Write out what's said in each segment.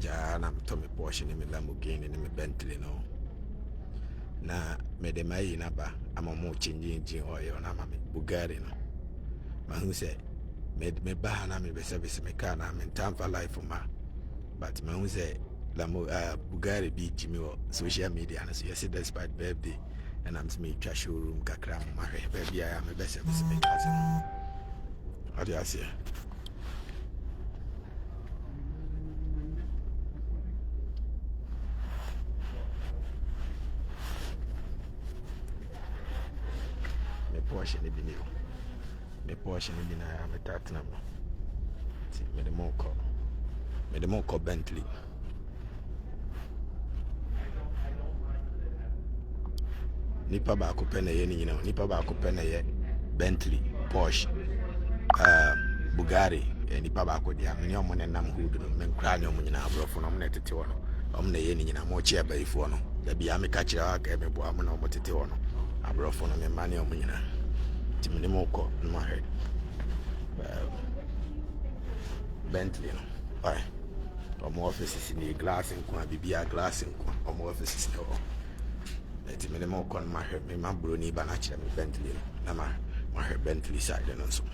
ja na to me Porsche ni me Lamborghini ni me Bentley no na me de mai na ba ama mo change engine oil na ma me Bugatti no ma hu say me ba na me be service me car na me time for life ma but ma hu say Bugatti be Jimmy or social media and so you see despite birthday and I'm me try showroom kakra ma hwe baby I am be service me car so how do you say Porsche ni bini o me Porsche ni bini na me Tottenham no ti me de mo ko Bentley nipa ba ko pena ye ni nyina nipa ba ko pena ye Bentley Porsche Bugatti nipa ba ko dia me ne omo ne nam hudu no me nkra ne omo nyina abrofo no omo ne tete wo no omo ne ye ni nyina mo chi aba ifo no da bia me ka kira wa ka me bo am na omo tete wo no abrofo no me mane omo nyina minimum call in my head. Bentley, no. Why? Our office is in the glass and Kwa Bibia glass and our office is no. Let minimum call my head. My brony banacha Bentley. Nama my head Bentley side and also.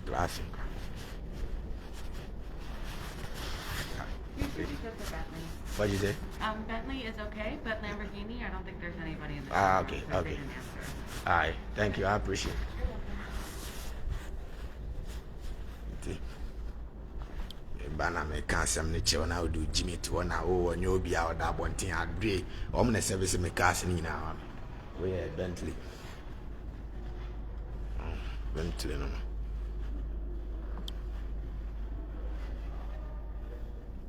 Glass and what did you say? Bentley is okay, but Lamborghini, I don't think there's anybody in the okay, okay. Alright, thank you, I appreciate it. Bana me can some nature now do Jimmy to one hour and you'll be out that one thing I'd be omni service me casting now. We are Bentley. Bentley no.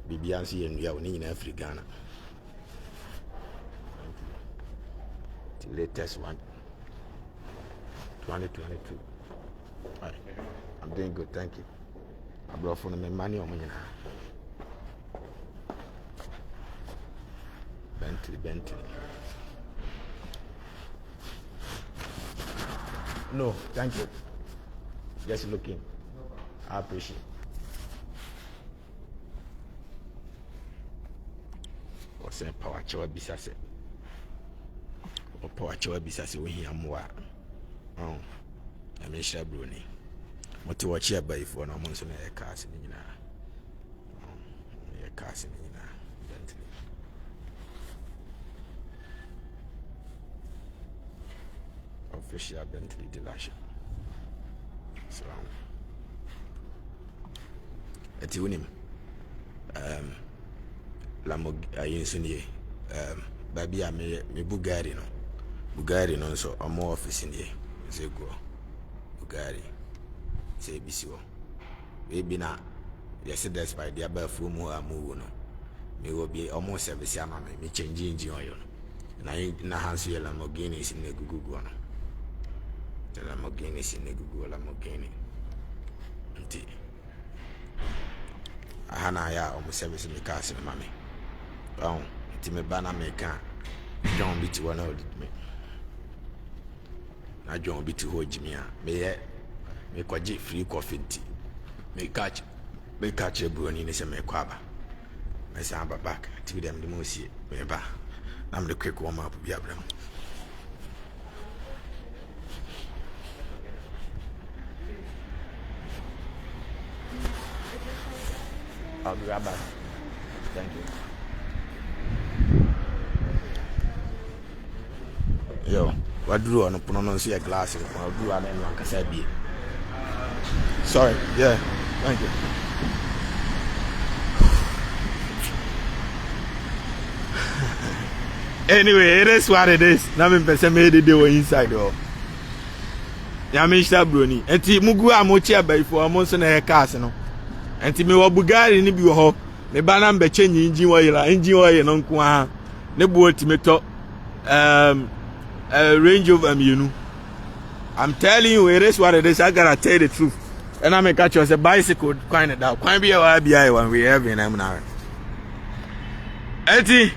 BBNC and we are in Africa. The latest one, 2022. Right. I'm doing good, thank you. I brought for my money on me now. Bentley. No, thank you. Just looking. I appreciate it. Say power chowa bisase o power chowa bisase we hia mo a I mean shabroni moto wa chia bai fo na mo nso na e cars ni nyina Bentley official Bentley dealership so eti unim Lamborghini baby a me Bugatti no so omo office ni ze go Bugatti say bisi wo we bi na yes despite the above mu amu no me wo bi omo service ama me change engine oil na hanso ye Lamborghini si ne gugu no the Lamborghini si ne gugu Lamborghini nti ahana ya omo service me car si me mame nti me bana me kan John bi ti wona odid me na John bi ti ho jimi a me kwaje free coffee nti me catch broni ne se me kwaba me sa ba back ti dem de mo sie me ba na me quick warm up bi abram I'll be right back. Thank you. Yo, what do you want to pronounce your glasses? What do you want to say? Sorry, yeah, thank you. Anyway, it is what it is. Now me person made the day inside though. Ya me shita broni. Enti mugu amochi abai for amonso na cars no. Enti me wo Bugatti ni bi wo ho. Me ba na mbe change engine oil no nko ha. Ne bu ultimato Range Rover mienu. I'm telling you, it is what it is. I gotta tell the truth. And I make catch you as a bicycle kind of down. Quite be a IBI when we have in now. Eti,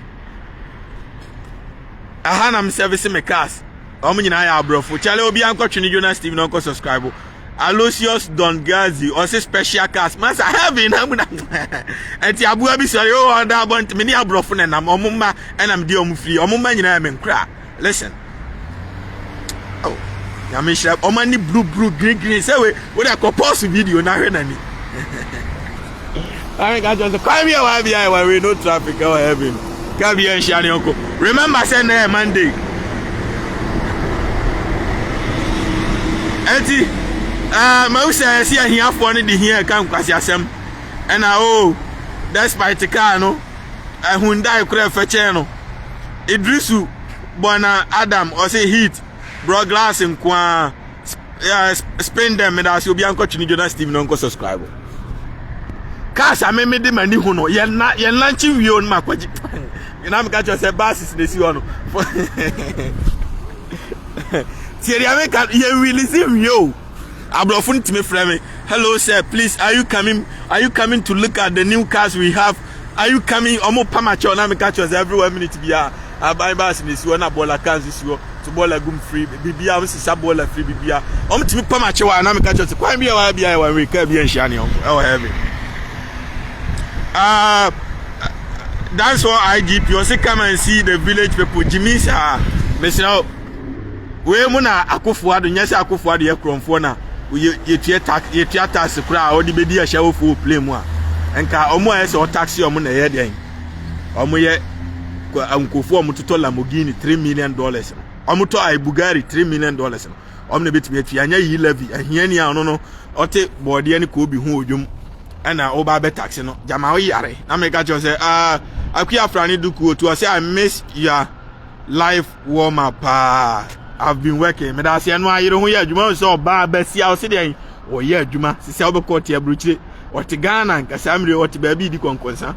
I am servicing my cars. omo nyina ya abrofo chale obi ankotwe Jonas TV no ko subscribe Aloysius Don Gazi or say special cast masa heaven amuna enti abua bi sori o under abont me ni abrofo na nam omumma enam de omufri omumma nyina me nkra listen oh ya me share omani blue green say we dey pause video na hwe na ni I got just come here why we no traffic or heaven come here and share uncle remember say na Monday enti ma say see here for the here kan kwasi asem and oh despite the car no Hyundai kura feche no Idrisu bona Adam or say heat bro glass in kwa spend them and as you be anko chini Jonas TV no subscribe cars I me de mani hu no ye launching we on makwaji you know me catch yourself buses dey see one Thierry America ye release him yo abrofo ntime frame hello sir please are you coming to look at the new cars we have are you coming omo pamacho na me catch yourself every 1 minute bia abai bus dey see one abola cars dey see to bola gum free bibia we sisa bola free bibia ntime pamacho wa na me catch yourself kwan bia wa bia wa we ka bia nhia ne o heaven that's why IGP also come and see the village people Jimmy's Mr. we muna Akufo-Addo nyese Akufo-Addo ye kromfo na ye tua tax kura o di bedi a shawo fo play mu a enka omo ye so taxi omo na ye den omo ye ankofo omo to Lamborghini $3 million omo to Bugatti $3 million omo na beti beti anya yi levy ahia ni ano no ote body ani ko bi hu odwom ana oba be taxi no jama o yare na me ka cho say akuya frani duku to say I miss your life warm up I've been working me da say no ayiro hu ya adwuma so oba be sia o se den o ye adwuma sisi o be court ya bruchire o te Ghana nkasa amre o te ba bi di konkonsa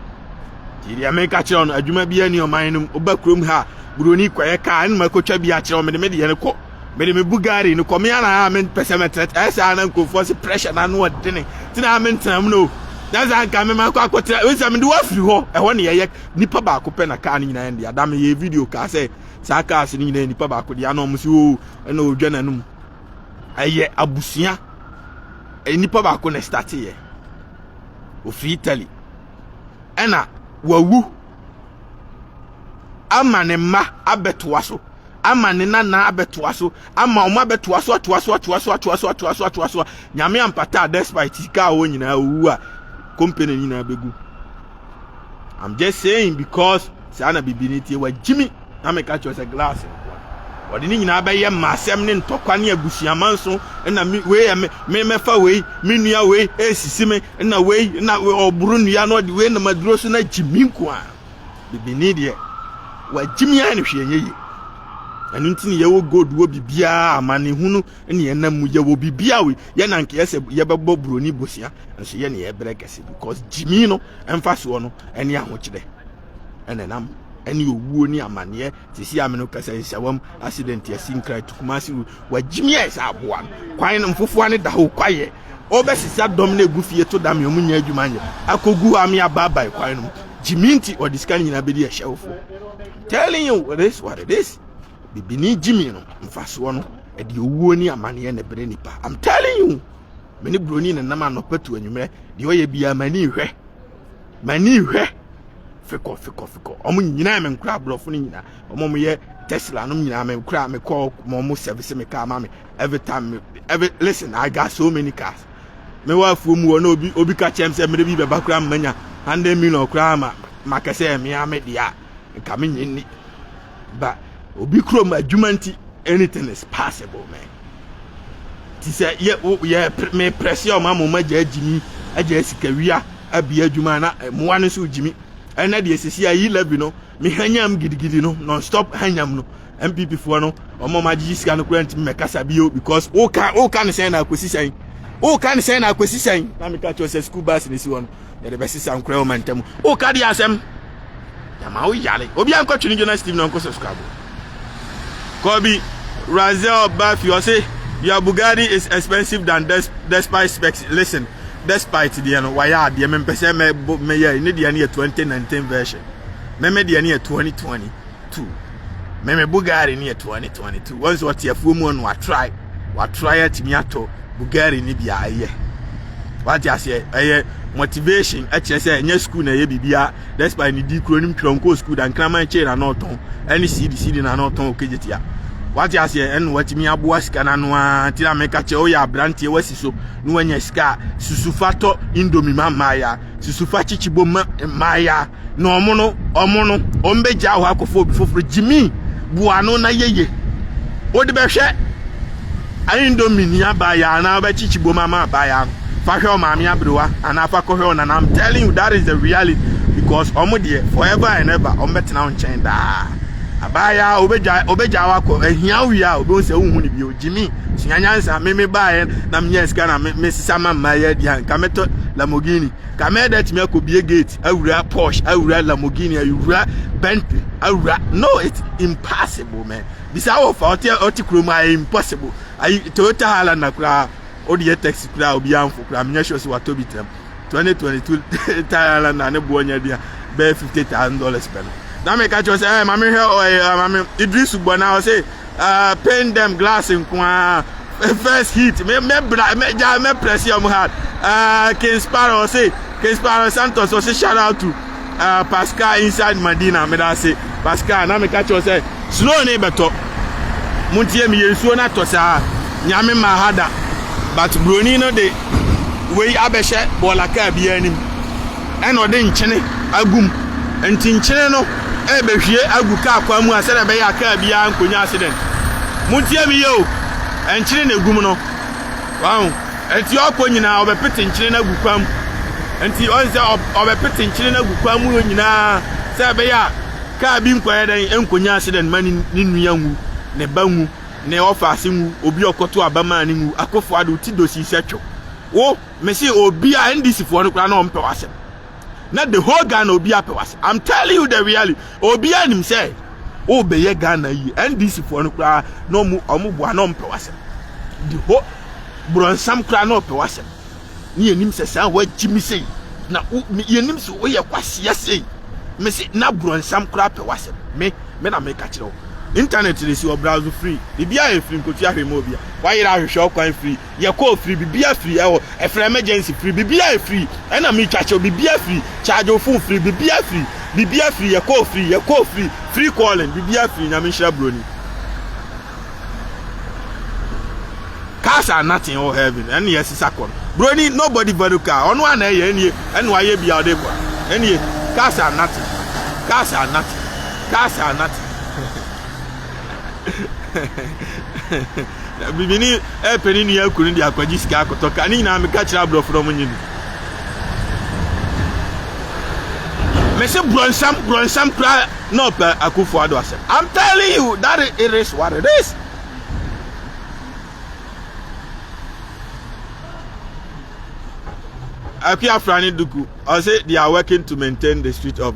ti ya me ka chiro no adwuma bi ani o man no oba krom ha buroni kwaye ka an ma kotwa bi a chiro me de ye ne ko me de me Bugatti no come yana me pese me tret esa na nkofo se pressure na no odene ti na me ntam no that's an ka me ma kwa kotra we say me do afri ho e ho ne ye nipa ba ko pe na ka ni nyina ndi adam ye video ka say saka se ni nyina nipa ba ko dia no mo si o na odwa nanum aye abusia nipa ba ko na start ye o fi Italy ena wawu ama ne ma abetoa so ama ne nana abetoa so ama o ma abetoa so nyame ampata despite ka o nyina owu a company nyina begu I'm just saying because sana bibiniti wa Jimmy na me catch us a glass odi ni nyina abaye masem ne ntokwa ne abusuamanso na we me fa we me nua we esisi me na we na oburu nua no de we na maduro so na Jimmy nko a bibinidi wa Jimmy ya ne hwenye yi anu ntini ye wo gold wo bibia amane hunu ne ye nam ye wo bibia we ye nanke ye se ye bebo broni bosia nso ye ne ye brekese because Jimmy no emfase wo no ene ahokyere ene nam ene owuo ni amane tisi ameno kasa nsawam accident ya sinkra tukumasi wa Jimmy ya sa aboa kwan no mfofo ane da ho kwaye obesisa dom na egufie to dam yomunya adwuma anye akogu ami ababai kwan no Jimmy nti odiskan nyina bedi ya shewfo telling you what it is bibini Jimmy no mfaso no e de owuo ni amane na bere nipa I'm telling you meni broni na nam anopatu anwumre de oye bia mani hwe fiko omo nyina me nkura brofo ni nyina omo ye Tesla no nyina me nkura me call mo service me car mama every time listen I got so many cars me wa fu mu no obi ka chem se me bi be bakura manya 100 million kura ma kase me ame dia nka me nyini ba obi krom adwumanti anything is possible man ti say ye me pressure ma mo maja Jimmy aja sikawia abi adwuma na mo wan so Jimmy ena de esisi ayi lebi no me hanyam gidigidi no non stop hanyam no MPP fo no omo maji sika no kurant me kasa bio because o kan say na akwesisan na me ka cho say school bus ni si won ye de besisa nkura o mantem o ka di asem ya ma o yale obi an ko twini Jonas TV no ko subscribe Kobi Razel Bafi you say your Bugatti is expensive than despite specs. Listen, despite the why are the person me yeah in the 2019 version. Me the 2022. me Bugatti near 2022 once what your full moon wa try at miato Bugatti ni bia ye what you say motivation say nye school na ye bibia despite ni di kronim kronko school dan kraman chain na noton any cd na noton okejetia what you say and what me aboa sika na no anti na meka che o ya brante wasi so no anya sika susufato indomie mamaya susufa chichibo maya no omono ombeja wa akofo obi foforo jimi buano na yeye odi be hwe indomie ni abaya na ba chichibo mama abaya fa hwe o maami abrewa ana fa ko hwe na I'm telling you that is the reality because omodie forever and ever ombetena onchen da abaya obeja wako ehia wia obe se hu ni bi ojimi sinyanyansa meme bae na mnyeska na mesisa mama ya dia kameto Lamborghini kameda timi akobie gate awura Porsche awura Lamborghini awura Bentley awura no it's impossible man this our for oti kroma impossible I Toyota Highland na kra odi taxi kra obi amfo kra mnyesho si watobi tem 2022 Highland na ne buonya dia be $50,000 spend. Now me catch you say, hey, mommy here, mommy Idris Ubona say, paint them glass in first heat. Me press your hard. King Sparrow say, King Sparrow Santos say shout out to Pascal inside Medina. Me da say Pascal. Now me catch you say, slow ne beto. Muntie mi yensuo na to sa nyame mahada. But broni no de we abehye bola ka bia nim. Eno de nchene agum. Enti nchene no ebehwie aguka akwa mu asere be ya ka bia nkonya accident muntie mi yo enchire na egum no wow enti okwo nyina obepete nchire na agukwam enti onse obepete nchire na agukwam nyina se be ya ka bi nkoya den enkonya accident mani ninu nwu ne banwu ne ofase nwu obi okoto abama ni nwu akofo ado ti dosi setwo wo me se obi a ndisi fo no kra na ompe wase. Not the whole Ghana obi apewas. I'm telling you the reality. Obi anim say, "Oh, be ye Ghana ye." And this for no kra no mu omubwa no mpewase. The whole bronsam kra no pewase. Ni enim say say wa jimi say. Na ye enim so we ye kwase say. Me say na bronsam kra pewase. Me na make a chiro. Internet is your browser free. Bibia free nkotua hwemo bia. Why you ahwehwe kwan free? Ye call free bibia free. E for emergency free bibia free. And me charge bibia free. Charge your phone free bibia free. Bibia free ye call free. Free calling bibia free na me share broni. Cars are nothing all heaven. And yes is akon. Broni nobody value car. On one eh any and why ye bia dey kwa. Any cars are nothing. Cars are nothing. Cars are nothing. Bibini peni ni akuru ndi akwaji sika akotoka ani na me ka kira bro from nyini me se bronsam kra no pa akufo ado ase. I'm telling you that it is what it is. Akia Frani Duku I say they are working to maintain the street of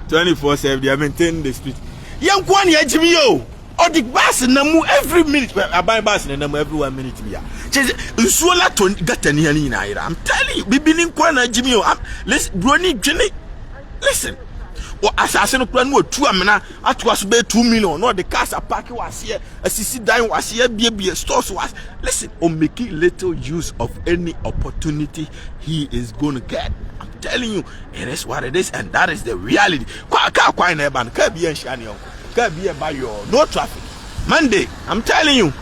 24/7 they are maintaining the street. Young one ya Jimmy yo. Or the bus na mu every minute. I buy bus na mu every 1 minute bia. Chese nsuola to gata ni hani na ira. I'm telling you, bibini kwa na Jimmy yo. Listen, broni dwene. Listen. O asase no kura no 2 amena atoa so be 2 million. No the cars are parking was here. Asisi dan was here bia stores was. Listen, on making little use of any opportunity he is going to get. I'm telling you, it is what it is, and that is the reality. Kwa na ban ka bia nshani yo. Ka bia ba yo. No traffic. Monday, I'm telling you.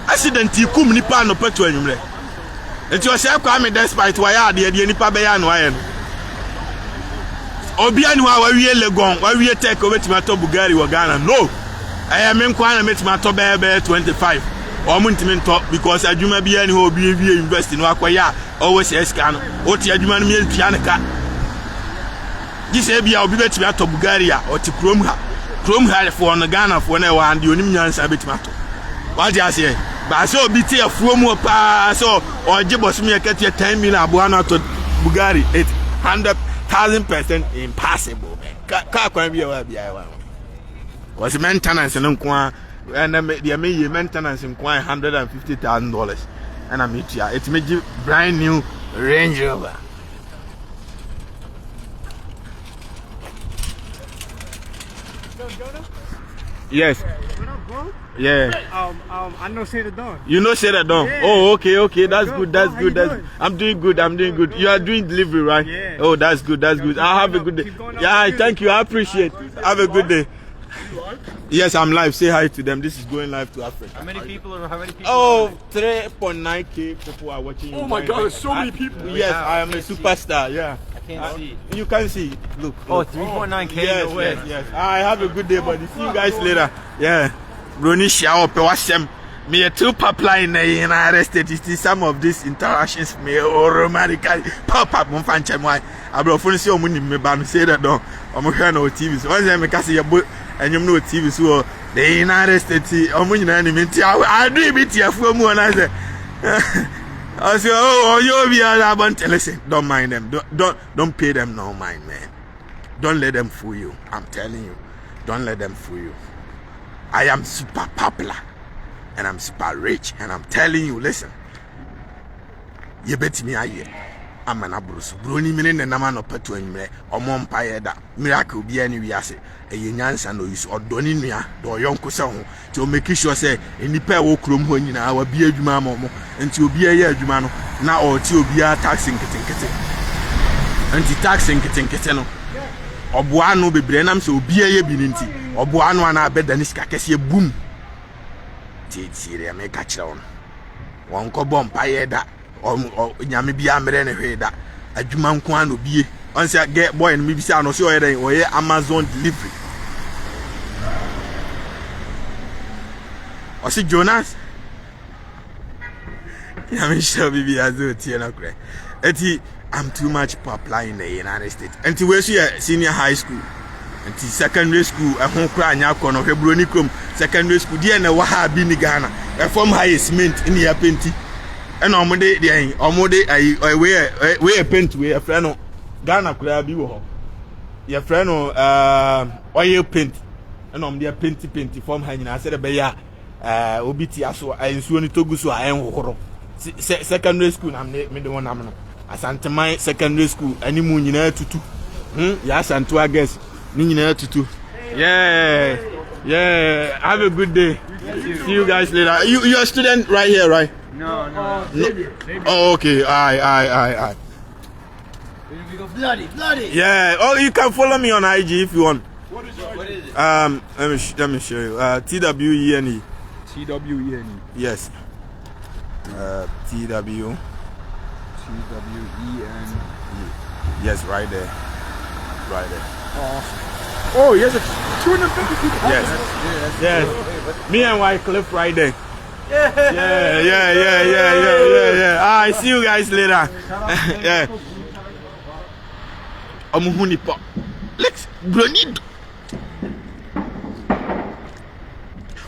Accident kum nipa no peto anwumre. Enti o say kwa me despite why ade nipa be ya no aye. Obi ani wa wie legon, wa wie take obetima to Bugari wo Ghana. No. I me nkwa na metima to be 25. Omuntimi nto because adwuma bi ani ho obi wie university no akoya always eska no. O ti adwuma no me ntua ne ka. Gise bia obi betima to Bugari a o ti krom ha for no Ghana for na wa ande onim nyansa betima to. What you say? But so obi ti afuo mu pa so o jibos me kete 10 million aboa na to Bugari. It's 100,000% impossible, man. Ka kwa bia wa bia wa. Was maintenance no kwa and the me maintenance in kwa $150,000 and I meet ya. It may brand new Range Rover. Yes. What up, bro? Yeah. I know Say the Dawn. You know Say the Dawn? Yeah. Oh, okay. That's good. That's How good. you That's doing? I'm doing good. You are doing delivery, right? Yeah. Oh, that's good. I'll have a good day. Keep going up Yeah, with you. thank you. I appreciate it. Have a good day. Yes, I'm live. Say hi to them. This is going live to Africa. How many people? Oh, 3.9k people are watching. Oh my God, there's so many people. Yes, I am a superstar. Yeah. I can't see. You can see. Look. Oh, 3.9K. Yes, no way. yes. I have a good day, buddy. See you guys later. Yeah. Brony Shao Pewashem. Me a two pipeline in United States. It is some of these interactions me or romantically pop up on fan channel. I brought phone see money me ban say that no. I'm hearing no TV. So once I make us your book and you know TV so the United States money na me I do it here for mu and I say I say oh you be about listen don't mind them don't pay them no mind man. Don't let them fool you. I'm telling you. Don't let them fool you. I am super popular and I'm super rich and I'm telling you, listen. You bet me I I'm an abrus. Bruni minin and naman of petu and me or mom payeda. Miracle be any yase. A yans and use or doninia or young cosson to make sure say any pair of crum when you know our beard mamma and to be a year jumano now or to be a taxing kitty. Anti-taxing kitty. Obuano be brenam so bia ye bininti obuano ana beda ni sika kese boom ti sire me ka kire won ko bom paye da nyame bia mere ne hwe da adwuma nko an obie on say get boy no me bisa no so oyeden oye Amazon delivery o si Jonas nyame show bibi azo tie na kure eti I'm too much popular in the United States. And to where she senior high school, and to secondary school, a home cry nyako no Hebroni krom secondary school. Dia na waha bi ni Ghana. A form high cement in the penti. And omode dia omode I we a paint we a friend no Ghana kura bi wo ho. Your friend no oil paint. And om dia painti form high na said be ya obiti aso ensuo ni togu so a enhoro. Secondary school na me the one am no. Asanteman secondary school animu nyina tutu ya asanto ages ni nyina tutu yeah have a good day see you guys later you're a student right here right No. Oh okay I We go bloody. yeah oh you can follow me on IG if you want What is it? let me show you TWENE TWENE. yes TWENE yes right there Oh, yes, 250 people. yes me and Wycliffe right there yeah I see you guys later yeah omuhuni pop let's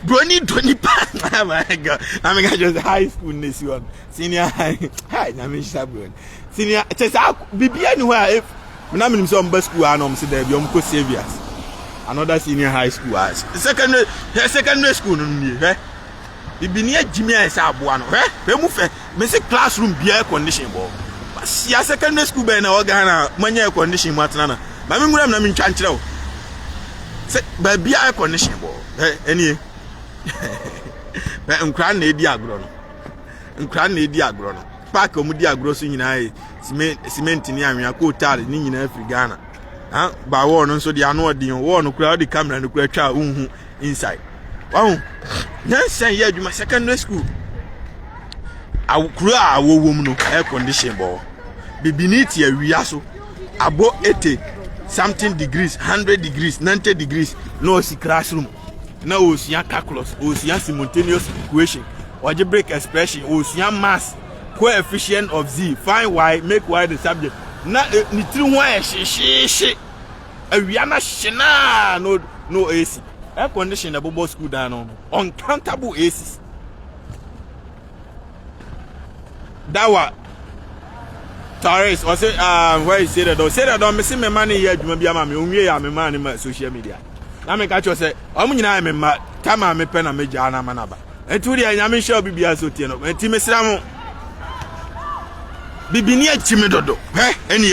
Brony 20 pounds. Oh my God. I mean, I just high school in this one. Senior high. Hi, I mean, Shabron. Senior, just be anywhere. If I'm in some best school, I know there be Omko Saviors. Another senior high school. Secondary school. Be near Jimmy and Sabuano. Remove a classroom be air condition ball. But see, a secondary school by now, Ghana, money air condition, Matana. Mammy, I'm in Chancho. But be air condition ball. Any. Nkran na edi agro no park omudi agro so nyina cement ni anwea ko tar ni nyina afri Ghana ba wo no so de ano odin wo no kura de camera no kura twa unhu inside wow nyansan ye adwuma secondary school kura awowom no air condition bo bibiniti awia so abo 80 something degrees 100 degrees 90 degrees no si classroom na osia calculus osia simultaneous equation algebraic expression osia mass coefficient of z find y make y the subject na ni tiri ho ahyehyehye awia na hyena no AC air condition na bobo school down no uncountable ACs dawa Taris or say where you say that don't miss me money here adwuma bia ma me onwie ya me man ma social media na me catch you say omo nyina me ma kama me pe na me ja na manaba etu dia nyame show bibia so tie no enti mesra mo bibini achime dodo eni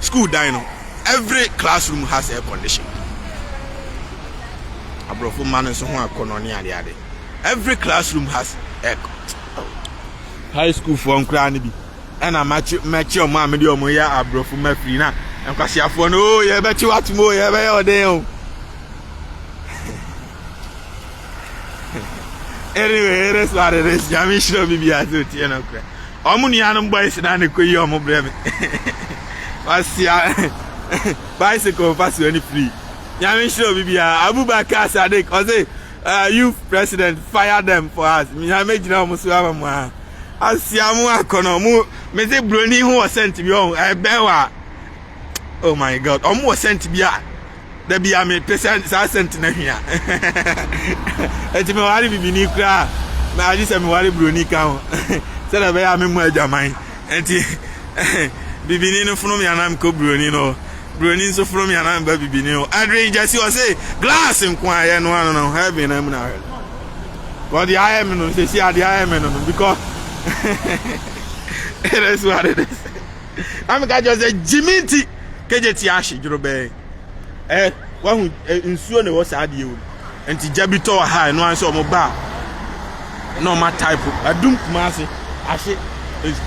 school die no every classroom has air condition abrofo man so ho akono ne ade every classroom has a high school for nkra ne bi and I match o ma me de o mo ya abrofo ma free na enkwasiafo no oh ye be chi watmo ye be oden o anyway it is what it is jami shiro bibia so tie no kra omu ni anu boys na ne koyi omu breme wasia bicycle pass any free jami shiro bibia Abubakar Sadiq o say youth president fire them for us me ha mejina omu so amamu asiamu akono mu me say broni hu sent bi on ebewa oh my god omu sent bi a da bia me percent sa sent na hia eti me wari bibini kra na adi se me wari broni ka ho se da be ya me mu ajaman enti bibini no funu me anam ko broni no broni so funu me anam ba bibini o adre jasi o say glass nko aye no ano no heaven na mu na he but the I am no say see the I am no because it is what it is. I'm going to say Jimmy KJT Ashi Jurobe. One who was sad you and Tijabito high, no answer mobile. No, my type of a doom massy. Ashi is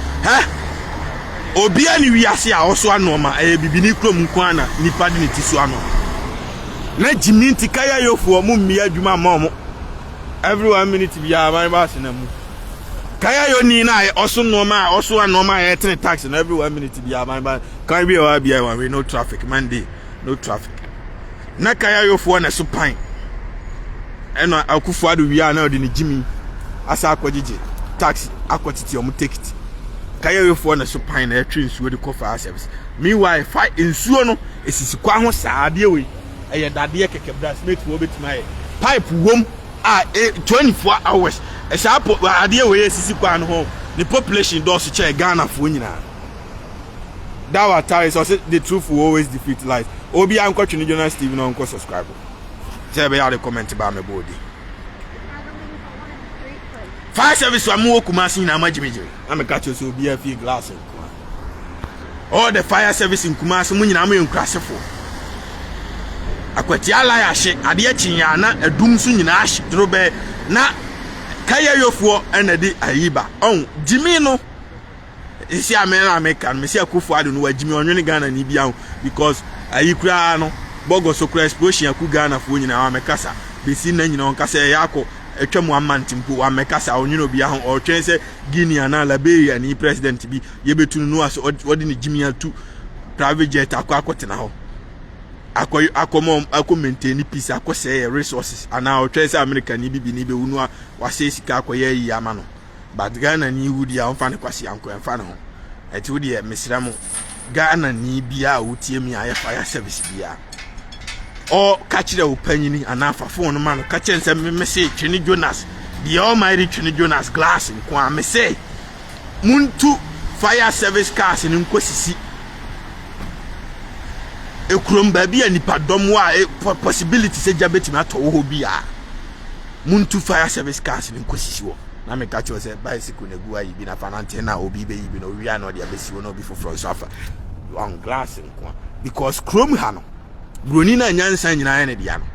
Obiani we are also a normal, a bibinico mukwana, Nipadini Tisuano. Let Jimmy Tikaya yo for Mumia Juma Momo. Every 1 minute we are my boss in a move. Kaya yo ni na also normal tax and every 1 minute be my bad. Can be or be we no traffic Monday, no traffic. Na kaya yo for na supine. And akufo adu we are now the Jimmy asa akwajije taxi akwatiti omu take it. Kaya yo for na supine e train so the cover service. Meanwhile fight insuo no esisi kwa ho saade we. Eye dade keke bras mate wo betima pipe wom 24 hours. A sharp idea where sisi kwa no the population does share Ghana for nyina. That was time so the truth will always defeat lies. Obi anko Twini Jonas TV no anko subscribe. Tell me how the comment about my body. Fire service wa mu Kumasi na majimije. I'm catch you so be a few glass. All the fire service in Kumasi mu nyina am enkrasefo. Akwati ala ya hye ade achinya na adum so nyina hye drobe na Kaya yofo enedi ayiba on Jimmy no isi America me see Akufo Addo no Jimmy onwene Ghana ni bia because ayikura no bogo so kura explosion aku Ghana fo nyina wa mekasa besi na nyina on kasa yakọ etwam amantimpo wa mekasa onwene obi ahụ o twen se Guinea na Liberia ni president bi yebetunu no aso odi ni Jimmy atu private jet akotena ho ako maintain peace ako say resources and now trace America ni bibi ni be unu wa say sika akoye yi ama no but Ghana ni wudi a onfa ne kwasi anko enfa ne ho eti wudi e mesramo Ghana ni bia wotie mi aye fire service bia o kachire opanyini anafa phone no man kache nse me say Twini Jonas the almighty Twini Jonas glass nko a me say muntu fire service cars ni nkosisi ekrom ba bia nipa dom wa possibility se jabetimi ato wo bia muntu fire service cars ni nkosisi wo na me ka cho se bicycle na guwa yibi na fanante na obi be yibi no wi na dia besi wo no bi for so afa on glass nko because chrome ha no broni na nyansa nyina ne dia no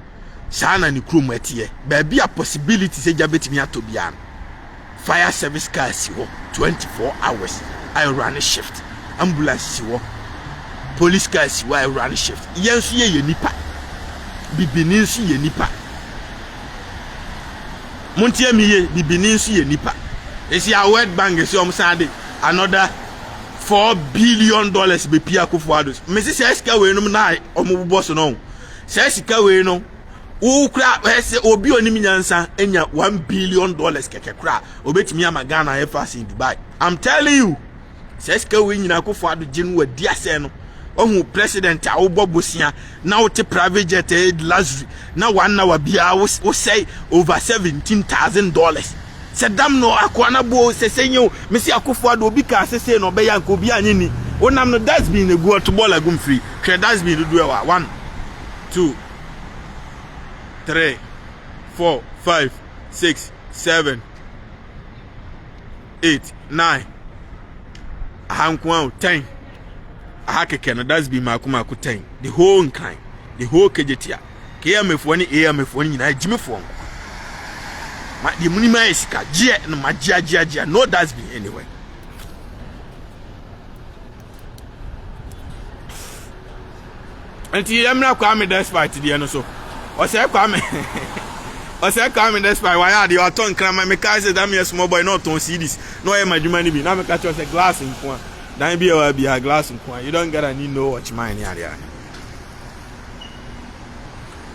sana ni chrome atie ba bia possibility se jabetimi ato bia fire service cars wo 24 hours I run a shift ambulance wo police cars why run shift yensu ye nipa bibini nsu ye nipa montie mi ye bibini nsu ye nipa esi a World Bank esi omsande another $4 billion be pia Akufo Addo me se sika we no na omobo so no se sika we no wo kra ese obi onim nyansa enya $1 billion keke kra obetimi ama Ghana efas in Dubai. I'm telling you se sika we nyina Akufo Addo gin wa dia se no ohu president a wo bobosia na wo te private jet luxury na 1 hour bia wo say over $17,000 sedam no akwana bo sesenyo mesi Akufo Addo obi ka sese no be yanko obi anyini onam no that's been a go to ball agum free try that's been do 1 2 3 4 5 6 7 8 9 hankwa 10 ahakeke no that's been makuma ku 10 the whole kind the whole kejetia KMF ni AMF ni nyina Jimmy fo ma de munima esika je no magia no that's been anyway. Anti yamra Kwame despite the no so o say Kwame despite why are the ton krama me ka say that me small boy not on CDs no e madwuma ni bi na me ka say glass nko dan bi e be a glass nko you don't get any no watch mine here.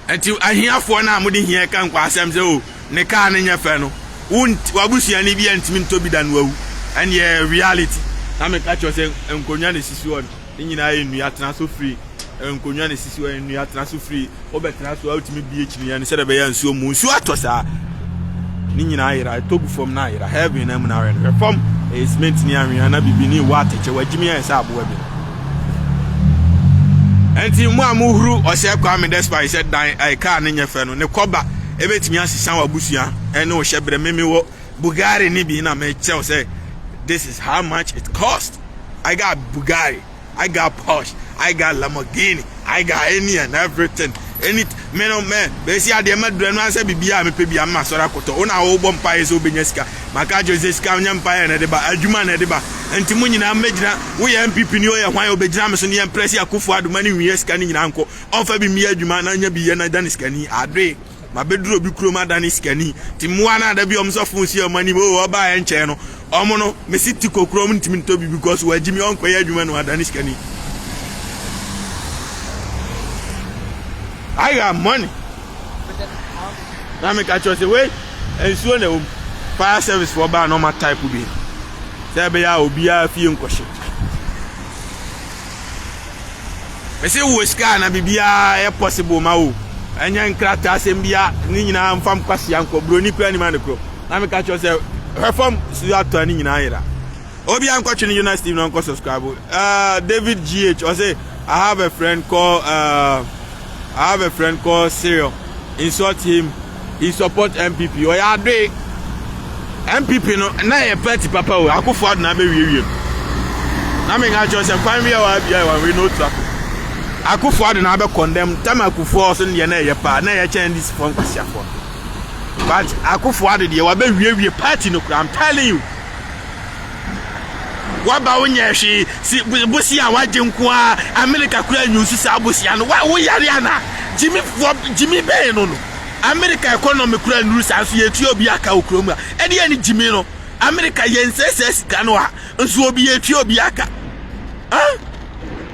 Anti ahiafo na amudi hia kan kwa asem say o ne ka ne nya fe no wabusua ni bi antimi ntobi da no awu and ye reality na me ka say enkonya ne sisi won ni nyina ye nu atena so free enkonya ne sisi won nu atena so free obetena so ultimate BH ni ya ne se da be ya nsuo mu nsuo atosa ni nyina ayira togu form na ayira heaven na mu na reform is meant ni anwe na bibi ni wateche wagimi ya sa abo abi enti mu amuhuru o se Kwame despite said dan ai ka ne nya fe no ne koba ebetimi asisa wabusua ene o hyebre meme wo Bugatti ni bi na me tell say this is how much it cost. I got Bugatti, I got Porsche, I got Lamborghini, I got any and everything. Any man, they see the madre no answer bibia me pe bia ma sora koto ona wo bom pa eso benyeska maka Joseska nyam pa na de ba adwuma na de ba enti munyina magina wo ye MPP ni o ye hwan obegina me so ne impress Akufo Addo ni wieska ni nyina nko onfa bi mi adwuma na nya bi ye na daniska ni adwe ma beduro bi kuro ma daniska ni ti muwa na da bi omsofo nsi amani o oba ye nche no omo no me siti kokuro mu ntimi ntobi because wagimi onko ye adwuma no daniska ni. I got money. Now me catch you say wait, and so the fire service for bar normal type will be. Say be ya obi a fie nkohye. Me say wo scan na bibia e possible ma o. Anya nkrata asem bia ni nyina mfam kwase anko bro ni kura ni man kro. Now me catch you say reform si ato ni nyina yira. Obi anko twe ni Jonas Steve no subscribe. David GH or say I have a friend called Cyril. Insult him. He support MPP. Oh yeah, do MPP no. Na ye party papa o. Akufo Addo na be wiewiem. Na me ga just find me wa bia wa we no traffic. Akufo Addo na be condemn. Time Akufo so ne na ye pa. Na ye change this phone kwasia for. But Akufo Addo de wa be wiewie party no. I'm telling you. Waba wonya hwe si bosi a waje nko a America kura nyusu sa bosi ano wo yare ana Jimmy Bay no America economy kura nyusu sa so yetu obi aka okrom a e de ani Jimmy no America yenses kanu a nso obi yetu obi aka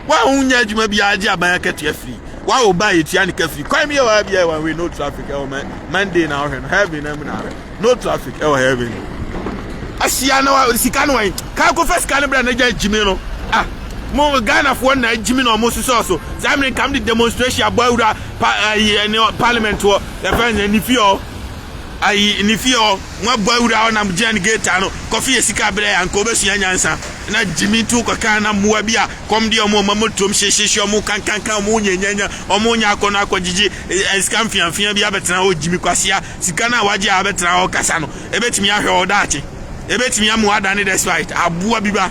wa hunya adwuma bi aje aban akatu afiri wa oba yetu ani ka free kwai me wa bia wa we no traffic e Monday na heaven na no traffic e heaven Asia na sika no ka ko first kan bra na Jimmy no mo Ghana for na Jimmy no mo so Zamrin come the demonstration abawura parliament wo the friends ni fio mo abawura na mjani gate no kofi sika bra ya nko besu nyansa na Jimmy tu ko kan na mo bia kom de mo mamotom hyehye mo kankankan mo nyanya mo nya akọ na akọjiji scam fianfia bia betena o Jimmy kwasia sika na waje abetena o kasa no ebetimi ahwe o daache ebetimi amu adane despite abuwa biba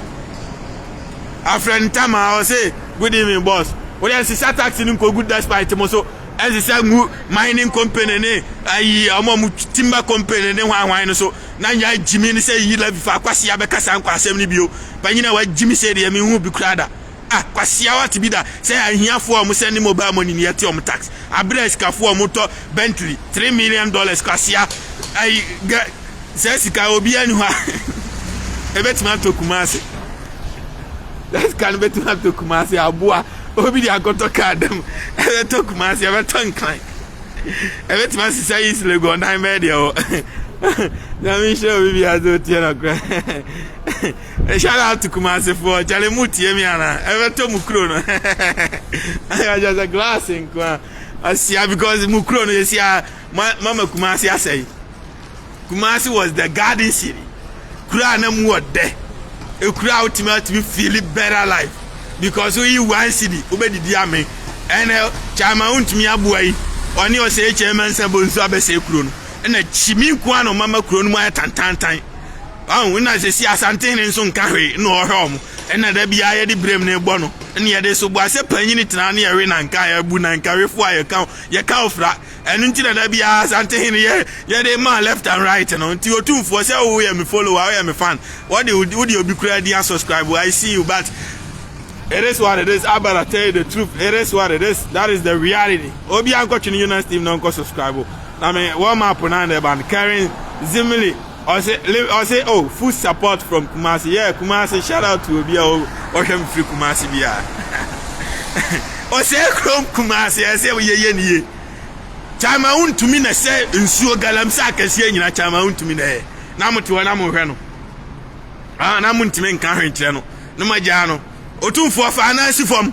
afren tama o say good evening boss what is the taxi nko good despite mo so as say mining company ne ayi amu timber company ne hwan no so na nya Jimmy ni say yi la bifa kwase abekasa nkwa asem ni bio panyina wa Jimmy say de me hu bi krada kwase awati bi da say ahiafo am send mobile money ni yete om tax address kafo am to Bentley $3 million kwase ayi Sesika obi anu ha ebetima to Kumasi that can betima to Kumasi abua obi di akoto kadam to Kumasi ebeton clan ebetima say is lego na media o na me show we be azo tie na kra shout out to Kumasi for chale mutie mi ana ebeto mukro no I just a glass in kwa asia because mukro no yesia mama Kumasi asai Kumasi was the garden city. Kura na mu ode. E kura ultimately feel better life because we one city obedidi ame. Ene chama untumi abuai. Oni o say chairman sabo nso abese kuro no. Ene chimi kwa no mama kuro no mu atantantan. We na say si asante ne nso nka hwe no ohwe omo. Ene da bia ye de brem na egbo no. ne yɛde so boase panyini tena ne yɛwe nanka yɛbu nanka wefo a yɛka ofra ɛno nti na da bia asante hene yɛde ma left and right no nti otumfo sɛ wo yɛ me follower wo yɛ me fan what the obi kura dia subscribe I see you but it is what it is. I better tell you the truth. It is what it is. That is the reality. Obi anko chini United Steve no subscribe. I mean, one man put on there band Karen Zimili or say oh full support from Kumasi. Yeah, Kumasi shout out to Obi or him free Kumasi bia. Or say from Kumasi I say we ye. Chama un to me na say nsuo galamsa akese nyina chama un to me na. Na mutu na mo hwe no. Ah na mu ntime nka hwe nkyere no. No magya no. Otumfo fa na sifom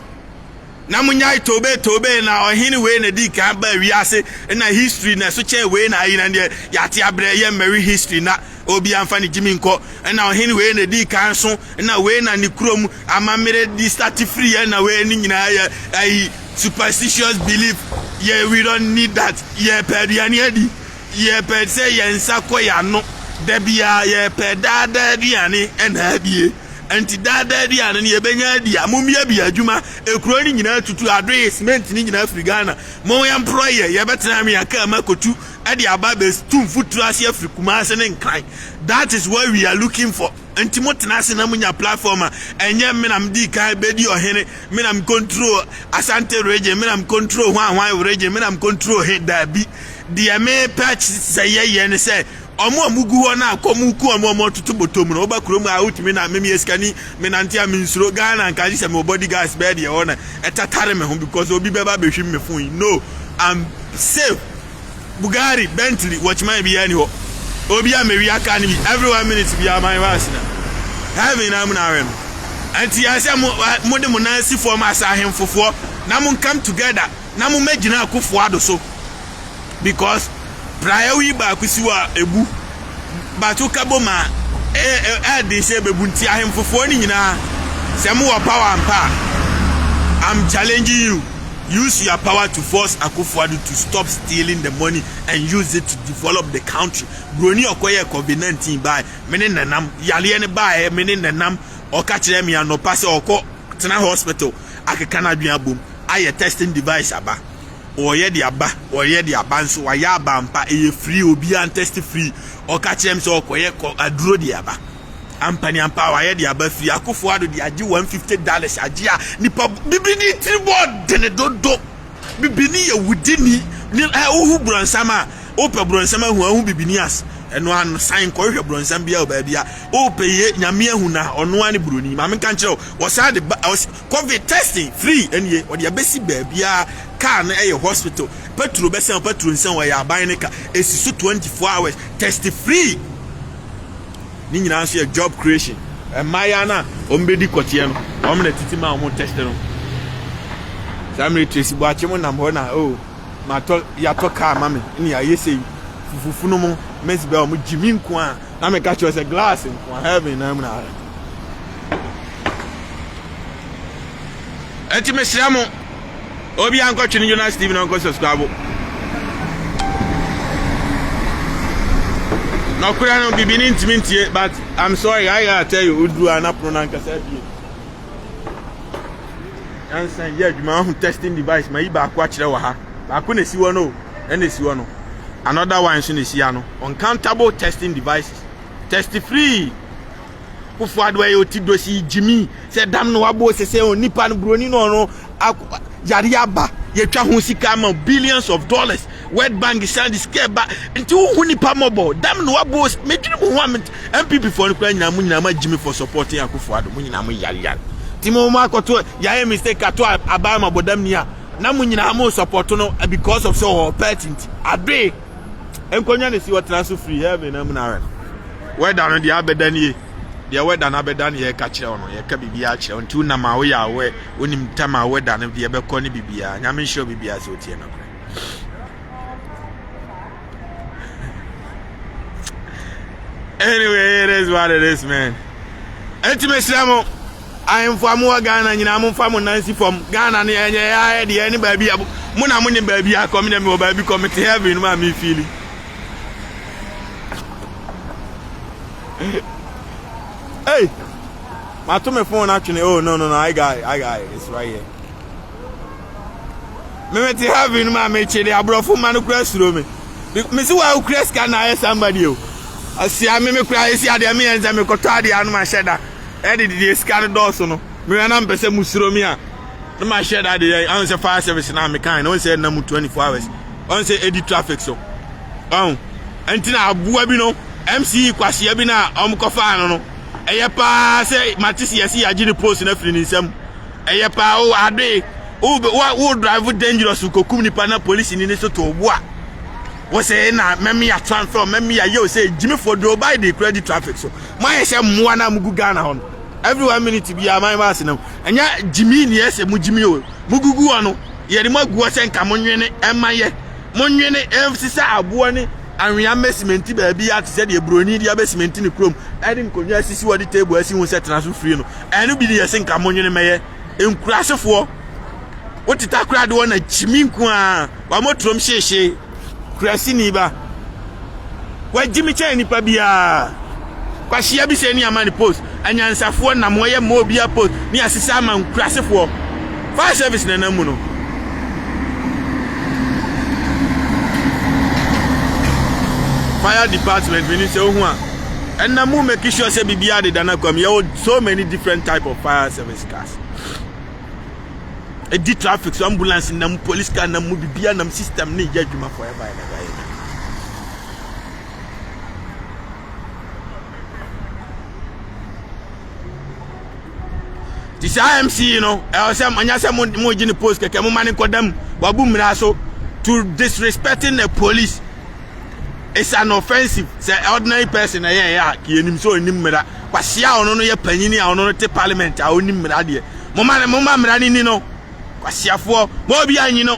na munyai tobe na ohini we na di kan ba wiase na history na so che we na ayi na de yate abre ye mary history na obi amfa ni jimi nko na ohini we na di kan so na we na ni kurom amamere di start free na we ni nyina ayi superstitious belief yeah we don't need that yeah pediani adi yeah ped say yensa koya no da bia yeah pedada diane na bie anti dada di ane ne yebenya di amumia bi adwuma ekuro ni nyina tutu adre cement ni nyina Afrigana mo ya employer ye betena me aka makotu ade aba be tumfu trase Afrikuma ase ne nkran. That is what we are looking for. Anti motena ase na munya platform enye me na mdi kan be di ohene me na control Asante region me na control hwan region me na control he da bi di me patch say ye ne say omo amugu ho na akomuku omo tutu botom no oba kurom a utimi na meme eskani me nanti aminsuro Ghana nka se me body gas bed ye ona etatare me ho because obi beba behwim me fun. No, I'm safe. Bugari, Bentley, watch my be any ho. Obi a me wi aka ni bi every 1 minute be my was na. Have na mu na rem. Anti ase mo de mo na si form asa ahemfofo na mo come together na mo magina akofo ado so because prior we ba kusiwa ebu batuka boma de se bebunti ahemfofo ni nyina se mo power ampa. I'm challenging you. Use your power to force Akufo-Addo to stop stealing the money and use it to develop the country. Broni okoye COVID-19 by mene nanam yale ne ba mene nanam oka kire me anopa se oko tena hospital akeka adua bom aye testing device aba oye de aba nso waya aba mpa e free obi an test free oka kire me se okoye aduro de aba ampani ampa waye de aba free Akufo-Addo de agi $150 agi a nipa bibini tribord de dodo bibini ye wudini ni ohu bronsama ope bronsama hu bibini as eno an sign ko hwe bronsam bia obabia ope ye nyame ahu na ono ani broni ma me kan kire wo sa de covid testing free enie wo de abesi babia car na e hospital petrol besen petrol nsen wo ya aban ne ka esi so 24 hours test free ni nyina so job creation maya na ombedi kotie no omna titima omo test no samre tracy bo achemo na mo na ma to ya to car mame ni ya yese fufufu no mo mesbe omo jimi nko a na me catch us a glass nko heaven na mo na enti me sramo obi anko twini Jonas TV na onko subscribe no kura no bibini intimintie but I'm sorry I gotta tell you udu anapro na nkasa bi answer yeah djuma hu testing device ma iba akwa kire wa ha ba ko na si wo no na si wo no another one so na si ya no uncountable testing devices test free Akufo-Addo ayo ti dosi jimi se dam no wabo sese onipa no broni no yari aba yetwa ho sika ma billions of dollars World Bank send this care back until who pa mobo dam no wabo medwini mo ho MPP for no kwa nyina mo nyina ma jimi for supporting Akufo-Addo mo nyina mo yari timo mo akoto ya mistake ato aba ma bodam nia na mo nyina mo support no because of so patent ade enkonya ne si watra so free heaven na mo na ran where down the abedani dia weda na beda ne ye ka kire ono ye ka bibia kire onti na ma wo ya we onim tama weda na de be ko ne bibia nyame show bibia so tie na kure anyway it is what it is man ultimate slamo I am from Ghana nyina mo fam Nancy from Ghana ne enye ya de ani ba bia mo na mo ne ba bia come na me ba bi committee heaven ma me feeling hey My to my phone actually. Oh no, I got it. It's right here. Me te have in my meche the abrofu man cross through me. Me see why cross can I somebody you. I see I me cry see ade me enza me koto ade anu ma sheda. E de scan doors no. Me na mpese musuro mi a. No ma sheda de I say fire service na me kind. No say na mu 24 hours. On say edit traffic so. Entina abuwa bi no MC kwase bi na omkofa no no. Eye pa say matisi yesi agiri post na firi nsam. Eye pa o ade who drive dangerous kokum nipa na police ni so to oboa. Wo say na memi ya transfer memi ya yo say Jimmy for do by the credit traffic so. My say muwa na mugu Ghana hon. Every 1 minute bi ya my mass na. Enya Jimmy ni ese mu Jimmy o. Mugugu ono. Ye de magu se nka monwene emaye. Monwene emsisa aboa ni anwea mesimenti ba bia te se de broni dia mesimenti ni krom edi nkonwa asisi wodi table asi hu set na so free no enu bi de yese nka monwene meye enkurasefo wotita kra de wona chiminku a wa motrom hyehye kurasi ni ba wa Jimmy cha nipa bia kwa hia bi se ni amani post anyansafo na moye mo bia post ni asisi ama nkurasefo fire service na namu no fire department we need say ohun and na mu make sure say bibia de dana come you so many different type of fire service cars e di traffic so ambulance na police car na mu bibia na system ni ya dwuma forever and ever. This IMC you know I say anya say mo gini post keke mo mani kodam wabu mira so to disrespecting the police. It's an offensive. Say ordinary person yeah kiyenim so onim mra kwasia ono no ye panyini a ono no te parliament a onim mra de mo ma mra ni no kwasiafo mo bi anyi no.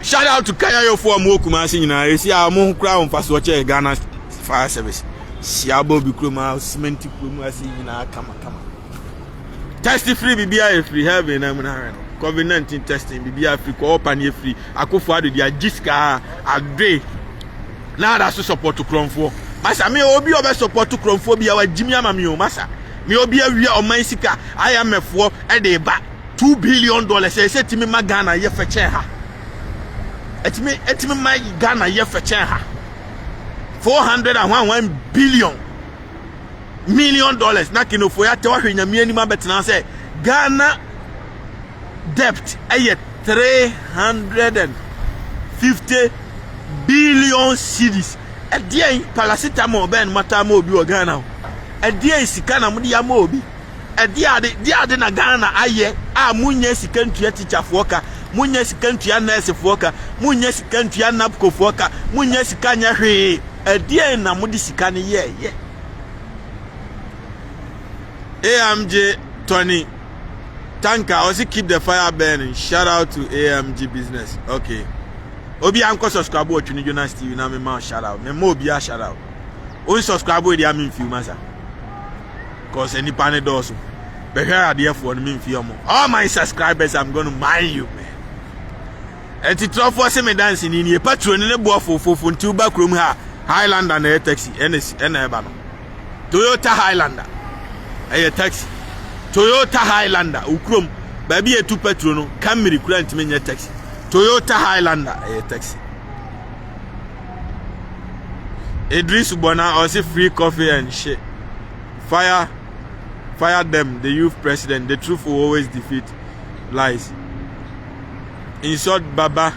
Shout out to Kayayo for mo Kumasi nyina esi a mo kura on faso che Ghana fire service siabo bi kroma cement kroma asi nyina kama test free bibia free heaven na mna COVID-19 testing bibia free ko opanie free akofo ado dia jiska agre na da so support kromfo masa me obi obe support kromfo bia wa Jimmy ama me o masa me obi awia oman sika IMF e de ba $2 billion say timi ma Ghana ye feche ha etimi ma Ghana ye feche ha $401 million na kinofo ya te wahwe nyame ani ma betena say Ghana debt ayet 350 billion cedis edien paracetamol ben matama obi o Ghana edien sika na mudi ya ma obi ade na Ghana aye a munye sika ntua teacher foka munye sika ntua nurse foka munye sika ntua napco foka munye sika nya hwe edien na mudi sika ne ye AMJ Tony Tanker also keep the fire burning. Shout out to AMG business. Okay. Obi anko subscribe to Tuni Jonas TV na me ma shout out. Me mo obi a shout out. Only subscribe we dey am film masa. Cause any panel does. Be here at the for me film. All my subscribers I'm going to mind you, man. And to try for me dancing in your patron in the boy for two back room ha. Highlander na taxi NS eba no. Toyota Highlander. A taxi. Toyota Highlander ukrom baby e tu petrol no Camry kura ntime nya taxi Toyota Highlander a taxi Idris Bona also free coffee and shit fire them the youth president the truth will always defeat lies in short Baba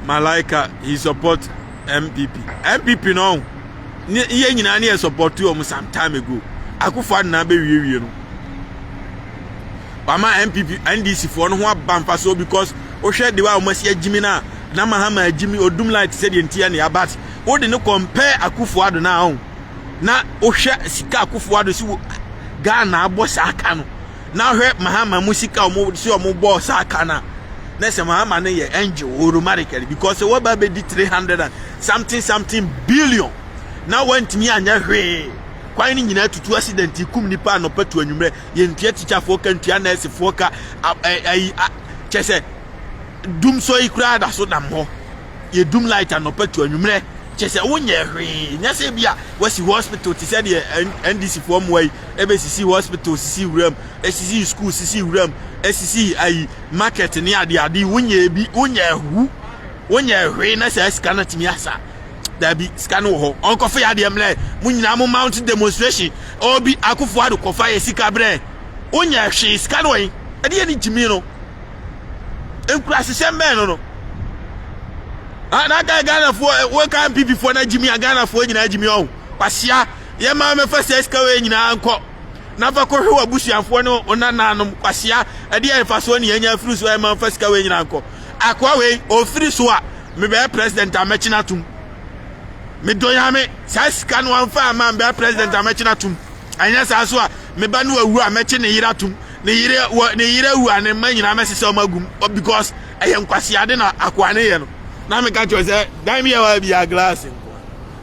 Malaika he support MPP no ye nyina na support you some time ago Akufo na be wie no Bama MPP NDC for no ho abamfa so because o hwe de wa o masi Jimmy na Mahama Jimmy odum light said entia ne abat o de no compare Akufo Addo na ho na o hwe sika Akufo Addo si Ghana abo saka no na hwe Mahama musika o mo si o mo bo saka na se Mahama ne ye angel automatically because we ba be di 300 and something billion na want me anya hwe Kwai ni nyina tutu accident kum nipa no patu anwumre ye ntua teacher for ka ntua nurse for ka chese dum so ikura da so dam ho ye dum light no patu anwumre chese wonye hwe nya se bia wasi hospital ti se de NDC for mwai ebesisi hospital sisi wuram esisi school sisi wuram esisi ai market ni ade wonye bi wonye hwe na se scan timi asa dabi scan wo ho onko fa ade mle munyina mo mount demonstration obi akufo ado kofa ye sika bre wonye hwe scan wo ade ni jimi no enkura sembe no na ga Ghana for we kan pipi for na jimi Ghana for nyina jimi o kwasia ye ma me fa se ska we nyina anko na fa ko hwe abusuanfo ne onananom kwasia ade e fa so ne nya free so e ma fa ska we nyina anko akwa we o free so a me be president amechina tum me doya me sa ska no anfa ma be president amechina tum anya sa so a me ba no awu amechi ne yira tum ne yira wu ane ma nyina mesese o magum because ayen kwasia de na akwa ne ye no na me catch you say dai me wa bi a glass